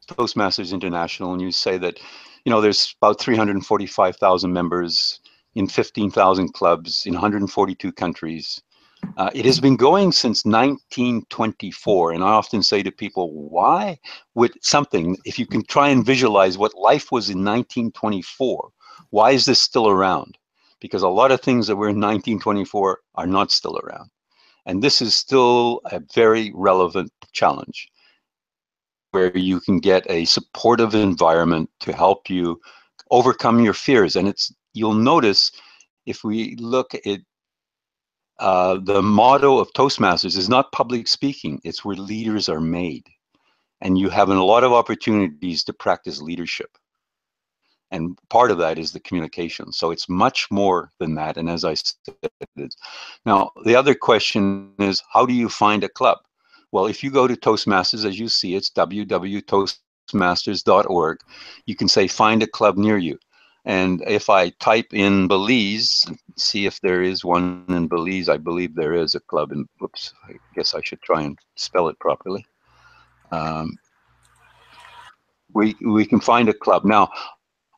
Toastmasters International, and you say that, there's about 345,000 members in 15,000 clubs in 142 countries. It has been going since 1924. And I often say to people, why would something, if you can try and visualize what life was in 1924, why is this still around? Because a lot of things that were in 1924 are not still around. And this is still a very relevant challenge, where you can get a supportive environment to help you overcome your fears. And you'll notice if we look at the motto of Toastmasters is not public speaking, it's where leaders are made. And you have a lot of opportunities to practice leadership. And part of that is the communication. So it's much more than that. And as I said, now the other question is, how do you find a club? Well, if you go to Toastmasters, as you see, it's www.toastmasters.org. You can say, find a club near you. And if I type in Belize, see if there is one in Belize. I believe there is a club in, whoops, I guess I should try and spell it properly. We can find a club. Now,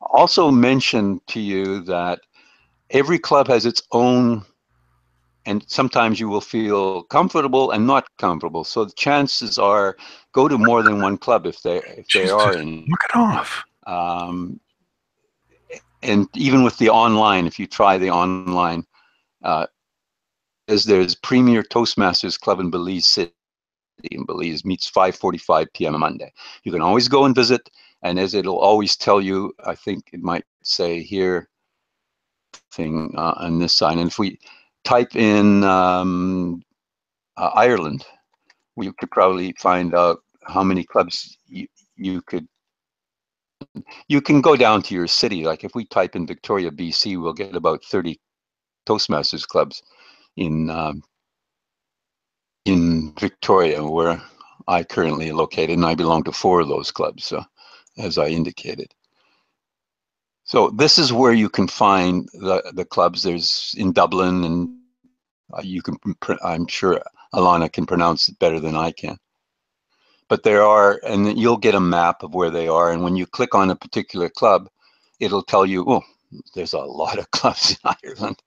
also mention to you that every club has its own, and sometimes you will feel comfortable and not comfortable. So the chances are, go to more than one club if they are in. Knock it off. And even with the online, if you try the online, there's Premier Toastmasters Club in Belize City. In Belize, meets 5:45 p.m. on Monday. You can always go and visit, and as it'll always tell you, I think it might say here thing on this side. And if we type in Ireland, we could probably find out how many clubs you could. You can go down to your city. Like if we type in Victoria, BC, we'll get about 30 Toastmasters clubs in Victoria, where I currently located, and I belong to 4 of those clubs, as I indicated. So this is where you can find the clubs. There's in Dublin, and you can. I'm sure Alana can pronounce it better than I can. But there are, and you'll get a map of where they are. And when you click on a particular club, it'll tell you, oh, there's a lot of clubs in Ireland.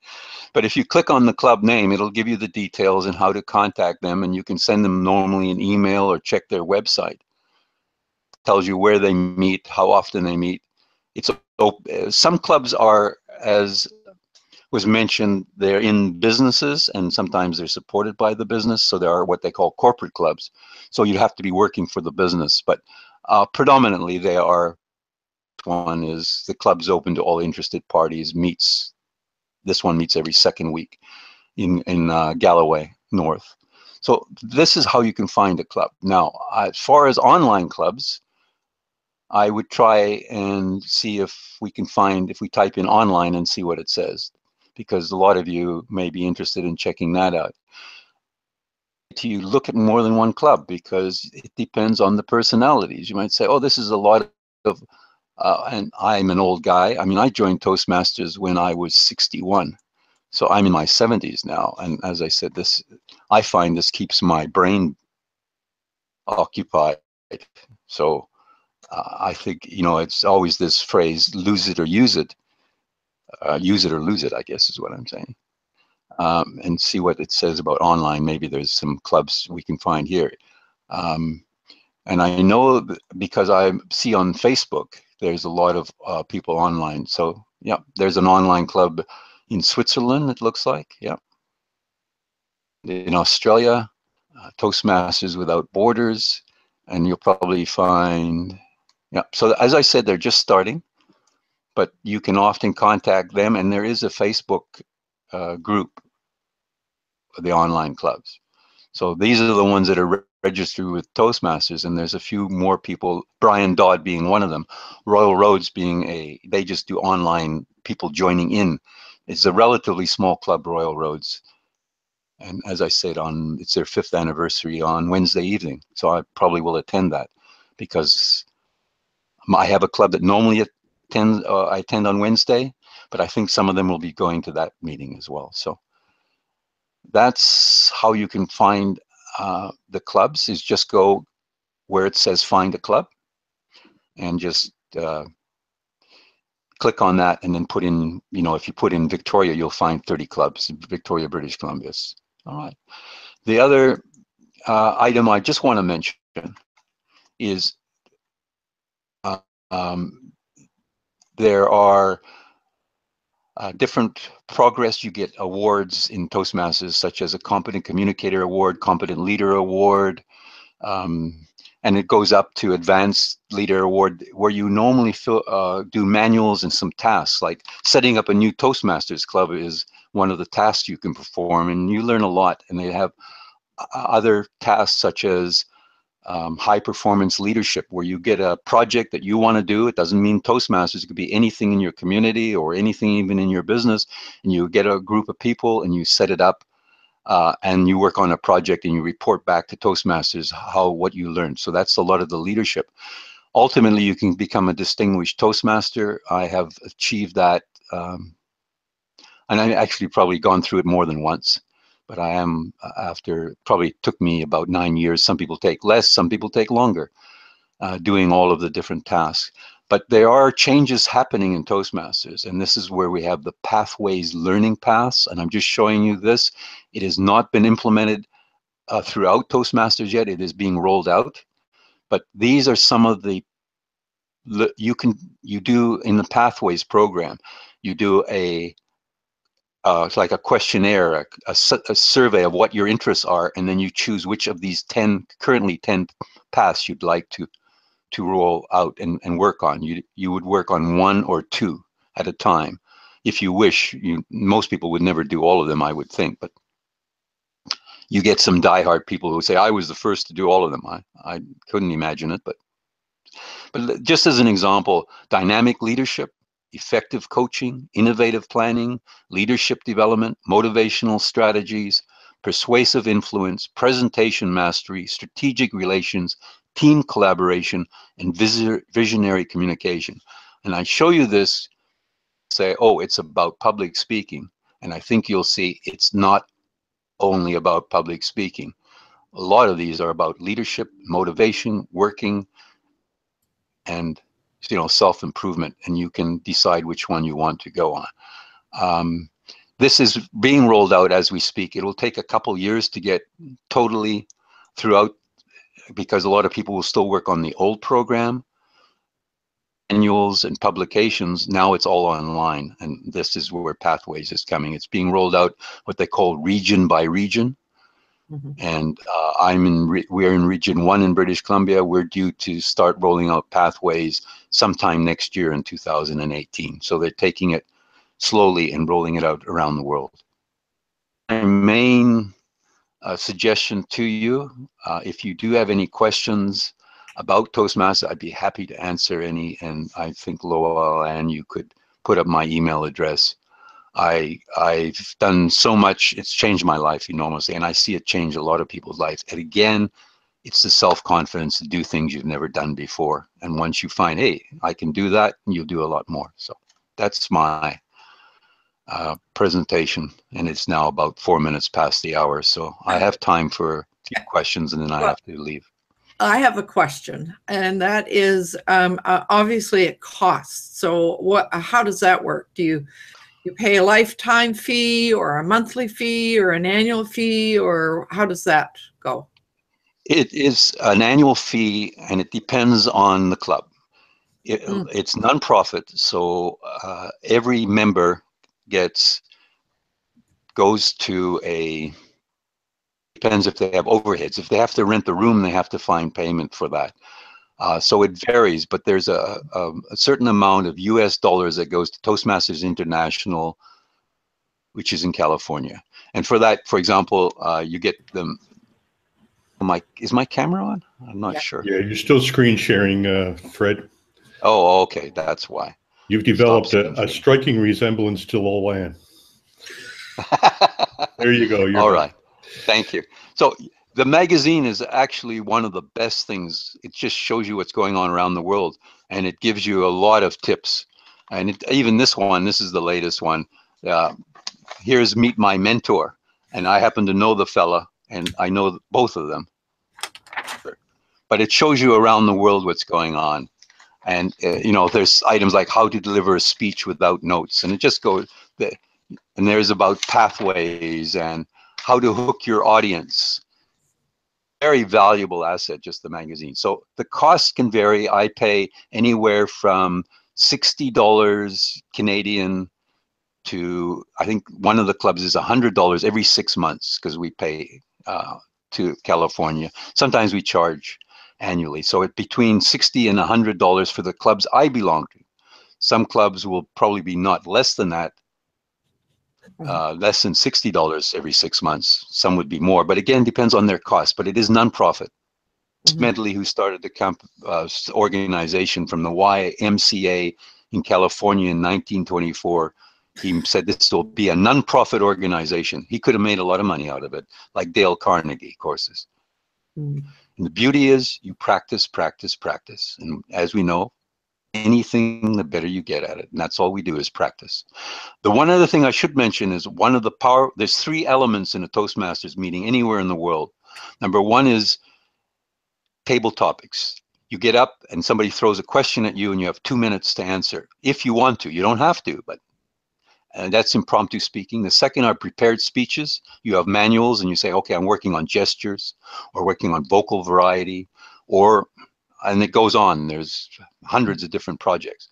But if you click on the club name, it'll give you the details and how to contact them, and you can send them normally an email or check their website. It tells you where they meet, how often they meet. It's some clubs are, as was mentioned, they're in businesses, and sometimes they're supported by the business. So there are what they call corporate clubs. So you have to be working for the business, but predominantly they are. One is the club's open to all interested parties. This one meets every second week in Galloway North. So this is how you can find a club. Now, as far as online clubs, I would try and see if we can find, if we type in online and see what it says, because a lot of you may be interested in checking that out. To look at more than one club, because it depends on the personalities. You might say, oh, this is a lot of, and I'm an old guy. I mean, I joined Toastmasters when I was 61. So I'm in my 70s now. And as I said, I find this keeps my brain occupied. So I think, it's always this phrase, lose it or use it. Use it or lose it, I guess is what I'm saying. And see what it says about online. Maybe there's some clubs we can find here. And I know because I see on Facebook, there's a lot of people online. So yeah, there's an online club in Switzerland, it looks like. Yeah. In Australia, Toastmasters Without Borders. And you'll probably find, yeah. So as I said, they're just starting, but you can often contact them. And there is a Facebook group for the online clubs. So these are the ones that are registered with Toastmasters, and there's a few more people, Brian Dodd being one of them, Royal Roads being they just do online people joining in. It's a relatively small club, Royal Roads. And as I said, it's their 5th anniversary on Wednesday evening. So I probably will attend that, because I have a club that normally I attend on Wednesday, but I think some of them will be going to that meeting as well. So that's how you can find the clubs, is just go where it says find a club and just click on that, and then put in, if you put in Victoria, you'll find 30 clubs in Victoria, British Columbia. All right. The other item I just want to mention is there are different progress. You get awards in Toastmasters, such as a Competent Communicator Award, Competent Leader Award, and and it goes up to advanced leader award, where you normally do manuals and some tasks, like setting up a new Toastmasters club is one of the tasks you can perform, and you learn a lot. And they have other tasks such as high performance leadership, where you get a project that you want to do. It doesn't mean Toastmasters, it could be anything in your community or anything even in your business, and you get a group of people and you set it up, and you work on a project and you report back to Toastmasters what you learned. So that's a lot of the leadership. Ultimately, you can become a distinguished Toastmaster. I have achieved that, and I actually probably gone through it more than once. But I am, after, probably took me about 9 years. Some people take less, some people take longer, doing all of the different tasks. But there are changes happening in Toastmasters, and this is where we have the pathways learning paths, and I'm just showing you this. It has not been implemented throughout Toastmasters yet. It is being rolled out. But these are some of the, you do in the pathways program, you do it's like a questionnaire, a survey of what your interests are, and then you choose which of these currently 10 paths you'd like to roll out and work on. You would work on 1 or 2 at a time. If you wish, most people would never do all of them, I would think, but you get some diehard people who say, I was the first to do all of them. I couldn't imagine it, but just as an example, dynamic leadership, effective coaching, innovative planning, leadership development, motivational strategies, persuasive influence, presentation mastery, strategic relations, team collaboration, and visionary communication. And I show you this, say, oh, it's about public speaking. And I think you'll see it's not only about public speaking. A lot of these are about leadership, motivation, working, and self-improvement, and you can decide which one you want to go on. This is being rolled out as we speak. It will take a couple years to get totally throughout, because a lot of people will still work on the old program, annuals and publications. Now it's all online, and this is where Pathways is coming. It's being rolled out what they call region by region. Mm-hmm. And we're in Region 1 in British Columbia. We're due to start rolling out Pathways sometime next year in 2018. So they're taking it slowly and rolling it out around the world. My main suggestion to you, if you do have any questions about Toastmasters, I'd be happy to answer any. And I think Lowell and you could put up my email address. I've done so much, it's changed my life enormously, and I see it change a lot of people's lives. And again, it's the self-confidence to do things you've never done before. And once you find, hey, I can do that, you'll do a lot more. So that's my presentation, and it's now about 4 minutes past the hour. So I have time for a few questions, and then I have to leave. I have a question, and that is, obviously it costs. So how does that work? Do you pay a lifetime fee or a monthly fee or an annual fee, or how does that go? It is an annual fee, and it depends on the club. It's nonprofit, so every member goes to depends if they have overheads. If they have to rent the room, they have to find payment for that. So it varies, but there's a certain amount of US dollars that goes to Toastmasters International, which is in California. And for that, for example, you get them. Is my camera on? I'm not sure. Yeah, you're still screen sharing, Fred. Oh, okay, that's why. You've developed a striking resemblance to Lolan. There you go. All right, thank you. So the magazine is actually one of the best things. It just shows you what's going on around the world, and it gives you a lot of tips. And even this one, this is the latest one. Here's Meet My Mentor, and I happen to know the fella, and I know both of them. But it shows you around the world what's going on. And, there's items like how to deliver a speech without notes. And it just goes, and there's about pathways and how to hook your audience. Very valuable asset, just the magazine. So the cost can vary. I pay anywhere from $60 Canadian to, I think one of the clubs is $100 every 6 months, because we pay to California. Sometimes we charge annually. So it's between $60 and $100 for the clubs I belong to. Some clubs will probably be not less than that, less than $60 every 6 months. Some would be more, but again, depends on their cost. But it is non-profit. Medley, who started the organization from the YMCA in California in 1924, he said this will be a non-profit organization. He could have made a lot of money out of it, like Dale Carnegie courses. And the beauty is you practice, practice, practice. And as we know, anything, the better you get at it. And that's all we do is practice. The one other thing I should mention is there's 3 elements in a Toastmasters meeting anywhere in the world. Number 1 is table topics. You get up and somebody throws a question at you and you have 2 minutes to answer. If you want to, you don't have to, but that's impromptu speaking. The second are prepared speeches. You have manuals and you say, okay, I'm working on gestures or working on vocal variety, and it goes on. There's hundreds of different projects.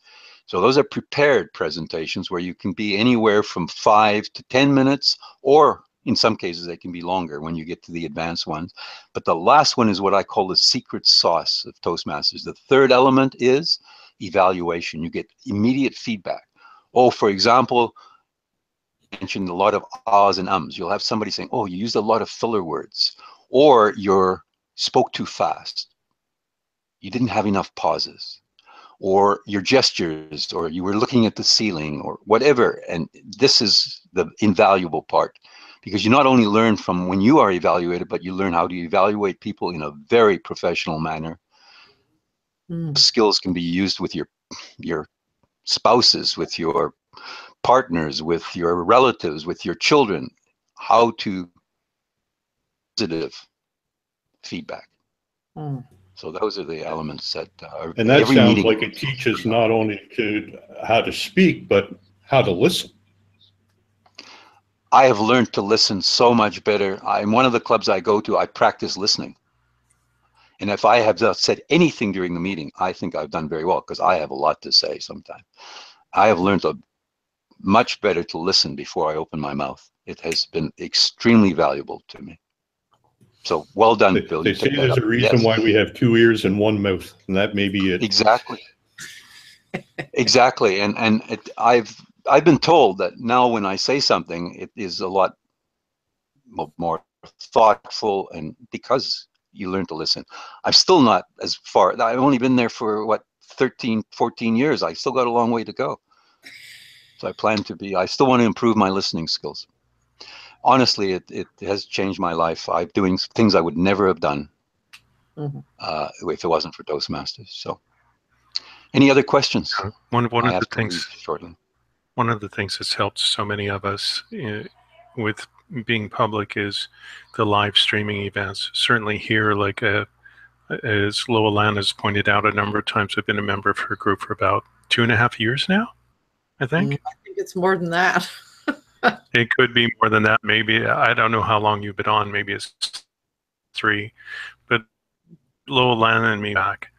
So those are prepared presentations where you can be anywhere from 5 to 10 minutes, or in some cases they can be longer when you get to the advanced ones. But the last one is what I call the secret sauce of Toastmasters. The third element is evaluation. You get immediate feedback. Oh, for example, I mentioned a lot of ahs and ums. You'll have somebody saying, oh, you used a lot of filler words, or you spoke too fast. You didn't have enough pauses, or your gestures, or you were looking at the ceiling, or whatever. And this is the invaluable part, because you not only learn from when you are evaluated, but you learn how to evaluate people in a very professional manner. Skills can be used with your spouses, with your partners, with your relatives, with your children, how to positive feedback. So those are the elements that are. And that sounds like it teaches not only how to speak, but how to listen. I have learned to listen so much better. In one of the clubs I go to, I practice listening. And if I have said anything during the meeting, I think I've done very well, because I have a lot to say sometimes. I have learned much better to listen before I open my mouth. It has been extremely valuable to me. So well done, Bill. They say there's a reason why we have 2 ears and 1 mouth, and that may be it. Exactly. Exactly. And I've been told that now when I say something, it is a lot more thoughtful, and because you learn to listen. I'm still not as far. I've only been there for 13, 14 years. I still got a long way to go. So I still want to improve my listening skills. Honestly, it has changed my life. I'm doing things I would never have done if it wasn't for Toastmasters. So, any other questions? One of the things that's helped so many of us with being public is the live streaming events. Certainly here, like as Lola has pointed out a number of times, I've been a member of her group for about 2.5 years now, I think. I think it's more than that. It could be more than that. Maybe, I don't know how long you've been on. Maybe it's 3. But Lola and me back.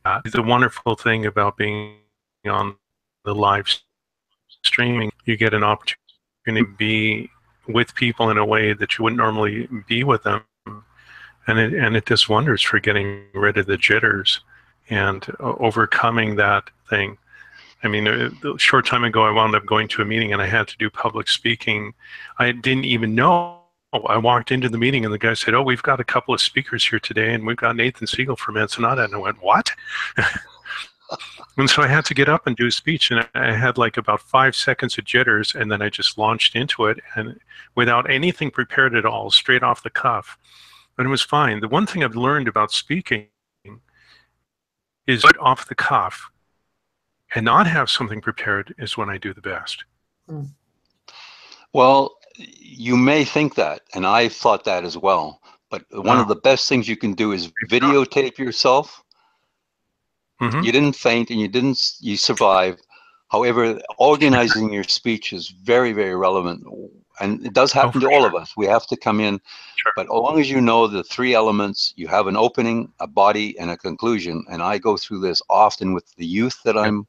The wonderful thing about being on the live streaming, you get an opportunity to be with people in a way that you wouldn't normally be with them. And it does wonders for getting rid of the jitters and overcoming that thing. I mean, a short time ago, I wound up going to a meeting and I had to do public speaking. I didn't even know. I walked into the meeting and the guy said, oh, we've got a couple of speakers here today and we've got Nathan Siegel from Ensenada. And I went, what? And so I had to get up and do a speech, and I had like about 5 seconds of jitters, and then I just launched into it, and without anything prepared at all, straight off the cuff. But it was fine. The one thing I've learned about speaking is right off the cuff and not have something prepared is when I do the best. Well, you may think that, and I thought that as well, but one of the best things you can do is videotape yourself. You didn't faint and you survived. However, organizing your speech is very, very relevant. And it does happen to all of us. We have to come in. But as long as you know the 3 elements, you have an opening, a body, and a conclusion. And I go through this often with the youth that I'm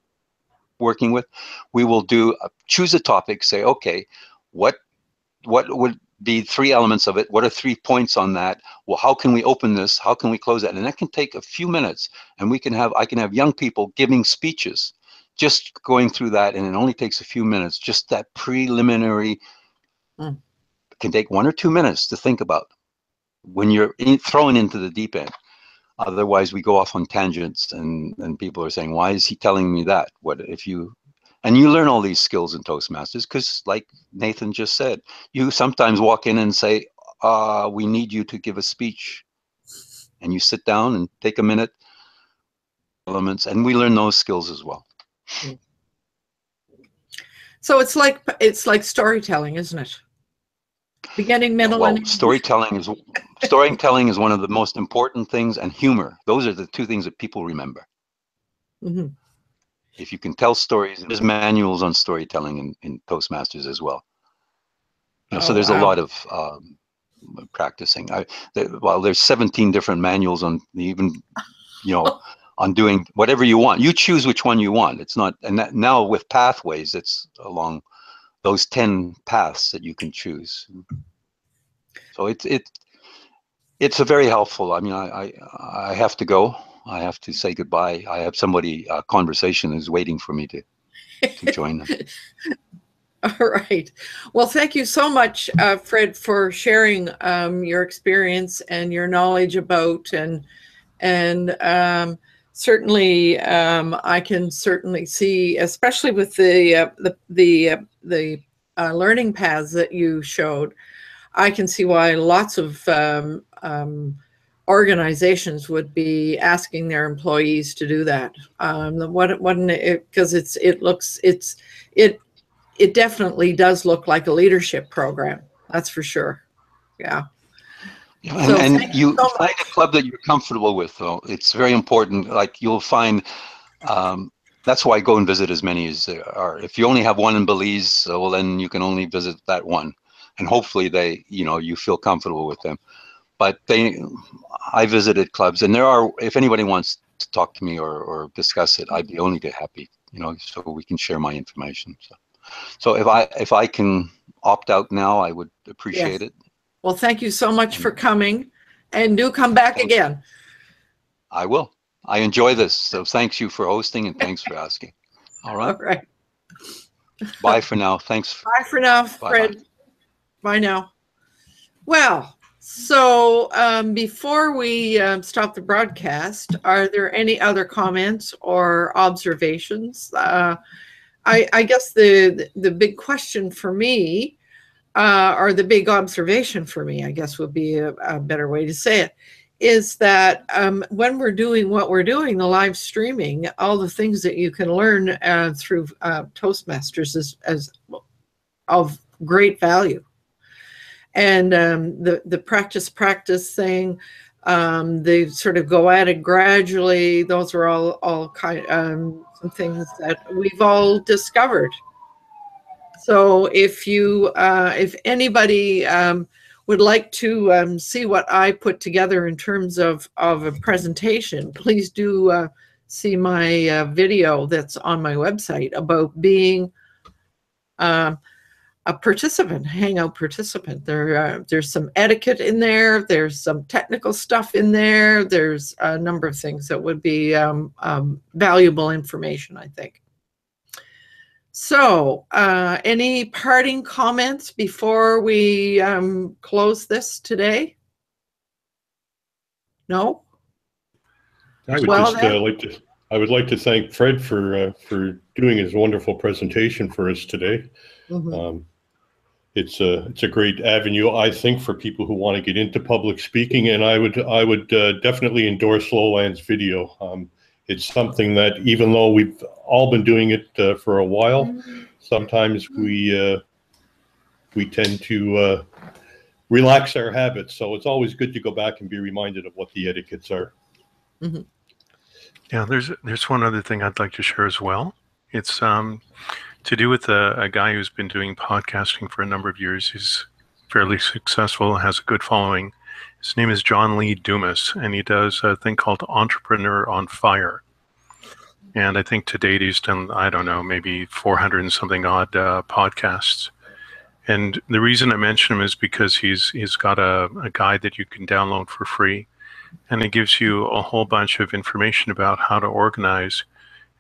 working with. We will choose a topic, say, okay, what would be 3 elements of it. What are 3 points on that? Well, how can we open this? How can we close that? And that can take a few minutes, and I can have young people giving speeches, just going through that, and it only takes a few minutes. Just that preliminary can take 1 or 2 minutes to think about when you're thrown into the deep end. Otherwise, we go off on tangents, and people are saying, "Why is he telling me that?" And you learn all these skills in Toastmasters because, like Nathan just said, you sometimes walk in and say, "We need you to give a speech," and you sit down and take a minute, elements, and we learn those skills as well. So it's like storytelling, isn't it? Beginning, middle, Well, and storytelling is one of the most important things, and humor. Those are the 2 things that people remember. Mm-hmm. If you can tell stories, there's manuals on storytelling in Toastmasters as well. So there's a lot of practicing. There's 17 different manuals on even, on doing whatever you want. You choose which one you want. It's not, and now with pathways, it's along those 10 paths that you can choose. So it's a very helpful. I mean, I have to go. I have to say goodbye. I have somebody, a conversation is waiting for me to join them. All right. Well, thank you so much, Fred, for sharing your experience and your knowledge about and certainly I can certainly see, especially with the learning paths that you showed, I can see why lots of organizations would be asking their employees to do that. Because it definitely does look like a leadership program. That's for sure. Yeah. And you find a club that you're comfortable with, though. It's very important. Like you'll find, that's why I go and visit as many as there are. If you only have one in Belize, well, then you can only visit that one. And hopefully you feel comfortable with them. But I visited clubs, and there are, if anybody wants to talk to me or discuss it, I'd be only too happy, so we can share my information. So if I can opt out now, I would appreciate it. Well, thank you so much for coming, and do come back again. I will. I enjoy this. So thanks you for hosting, and thanks for asking. All right. All right. Bye for now. Thanks. Bye for now, Fred. Bye now. Well, so before we stop the broadcast, are there any other comments or observations? I guess the big question for me, or the big observation for me, I guess would be a better way to say it, is that when we're doing what we're doing, the live streaming, all the things that you can learn through Toastmasters is of great value. And the practice thing, they sort of go at it gradually. Those are all kind some things that we've all discovered. So if anybody would like to see what I put together in terms of a presentation, please do see my video that's on my website about being a participant, hangout participant. There's some etiquette in there. There's some technical stuff in there. There's a number of things that would be valuable information, I think. So any parting comments before we close this today? No? I would like to thank Fred for doing his wonderful presentation for us today. Mm-hmm. It's a great avenue, I think, for people who want to get into public speaking, and I would definitely endorse Lowland's video. It's something that, even though we've all been doing it for a while, sometimes we tend to relax our habits. So it's always good to go back and be reminded of what the etiquettes are. Mm-hmm. Yeah, there's one other thing I'd like to share as well. It's to do with a guy who's been doing podcasting for a number of years. He's fairly successful, has a good following. His name is John Lee Dumas, and he does a thing called Entrepreneur on Fire. And I think to date he's done, I don't know, maybe 400 and something odd podcasts. And the reason I mention him is because he's got a guide that you can download for free, and it gives you a whole bunch of information about how to organize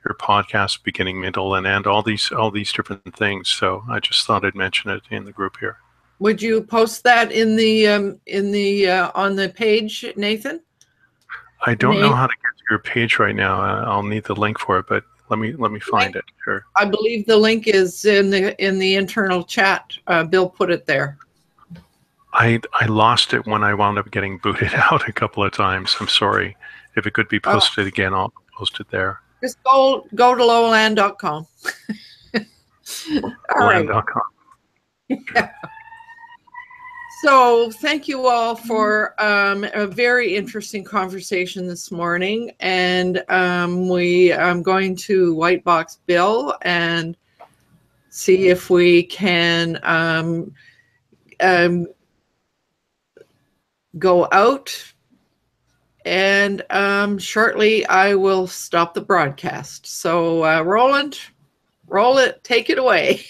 your podcast, beginning, middle, and end, all these different things. So I just thought I'd mention it in the group here. Would you post that in the on the page, Nathan? I don't know how to get to your page right now. I'll need the link for it, but let me find it. Sure. I believe the link is in the internal chat. Bill put it there. I lost it when I wound up getting booted out a couple of times. I'm sorry. If it could be posted again, I'll post it there. Just go to lowland.com. Lowland.com. Yeah. So thank you all for a very interesting conversation this morning. And I'm going to whitebox Bill and see if we can go out. And shortly I will stop the broadcast. So Roland, roll it, take it away.